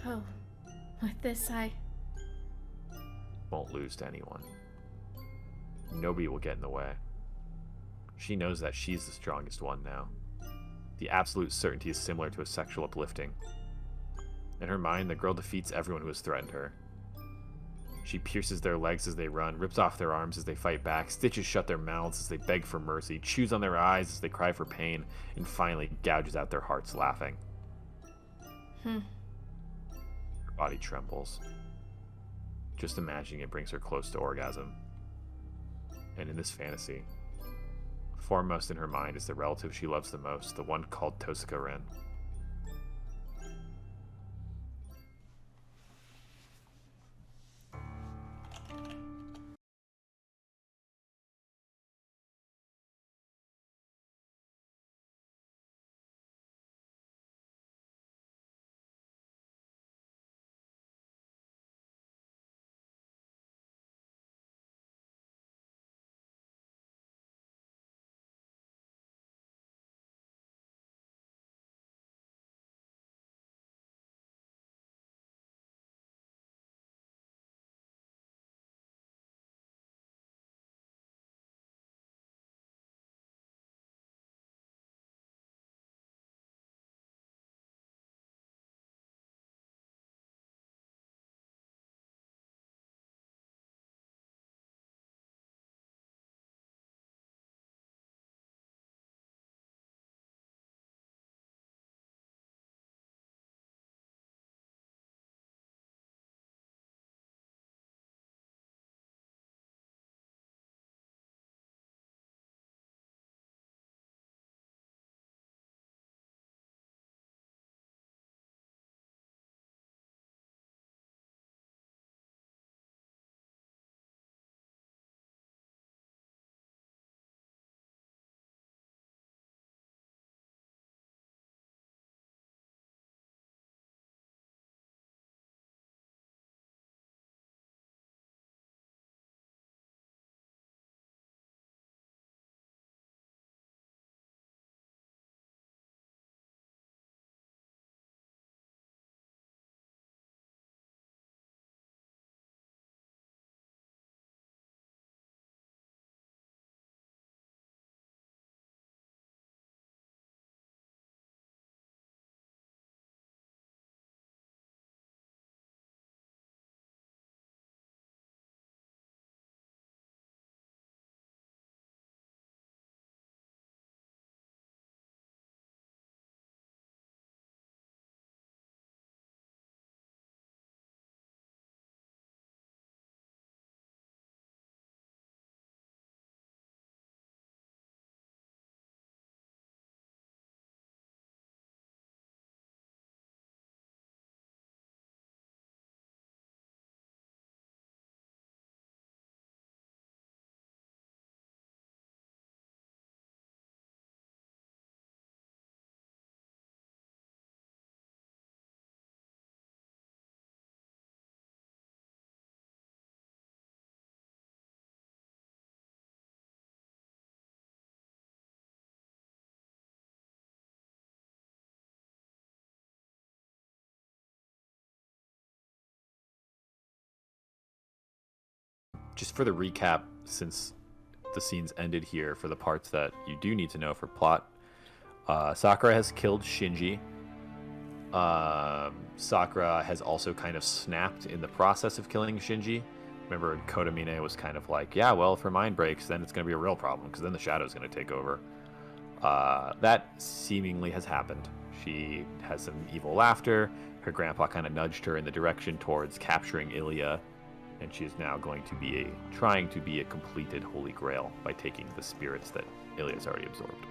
Oh, with this I... Won't lose to anyone. Nobody will get in the way. She knows that she's the strongest one now. The absolute certainty is similar to a sexual uplifting. In her mind, the girl defeats everyone who has threatened her. She pierces their legs as they run, rips off their arms as they fight back, stitches shut their mouths as they beg for mercy, chews on their eyes as they cry for pain, and finally gouges out their hearts laughing. Her body trembles. Just imagining it brings her close to orgasm. And in this fantasy, foremost in her mind is the relative she loves the most, the one called Tosaka Ren. just for the recap, since the scene's ended here, for the parts that you do need to know for plot, Sakura has killed Shinji. Sakura has also kind of snapped in the process of killing Shinji. Remember, Kodamine was kind of like, yeah, well, if her mind breaks, then it's going to be a real problem, because then the shadow's going to take over. That seemingly has happened. She has some evil laughter. Her grandpa kind of nudged her in the direction towards capturing Ilya, and she is now going to be trying to be a completed Holy Grail by taking the spirits that Ilya's already absorbed.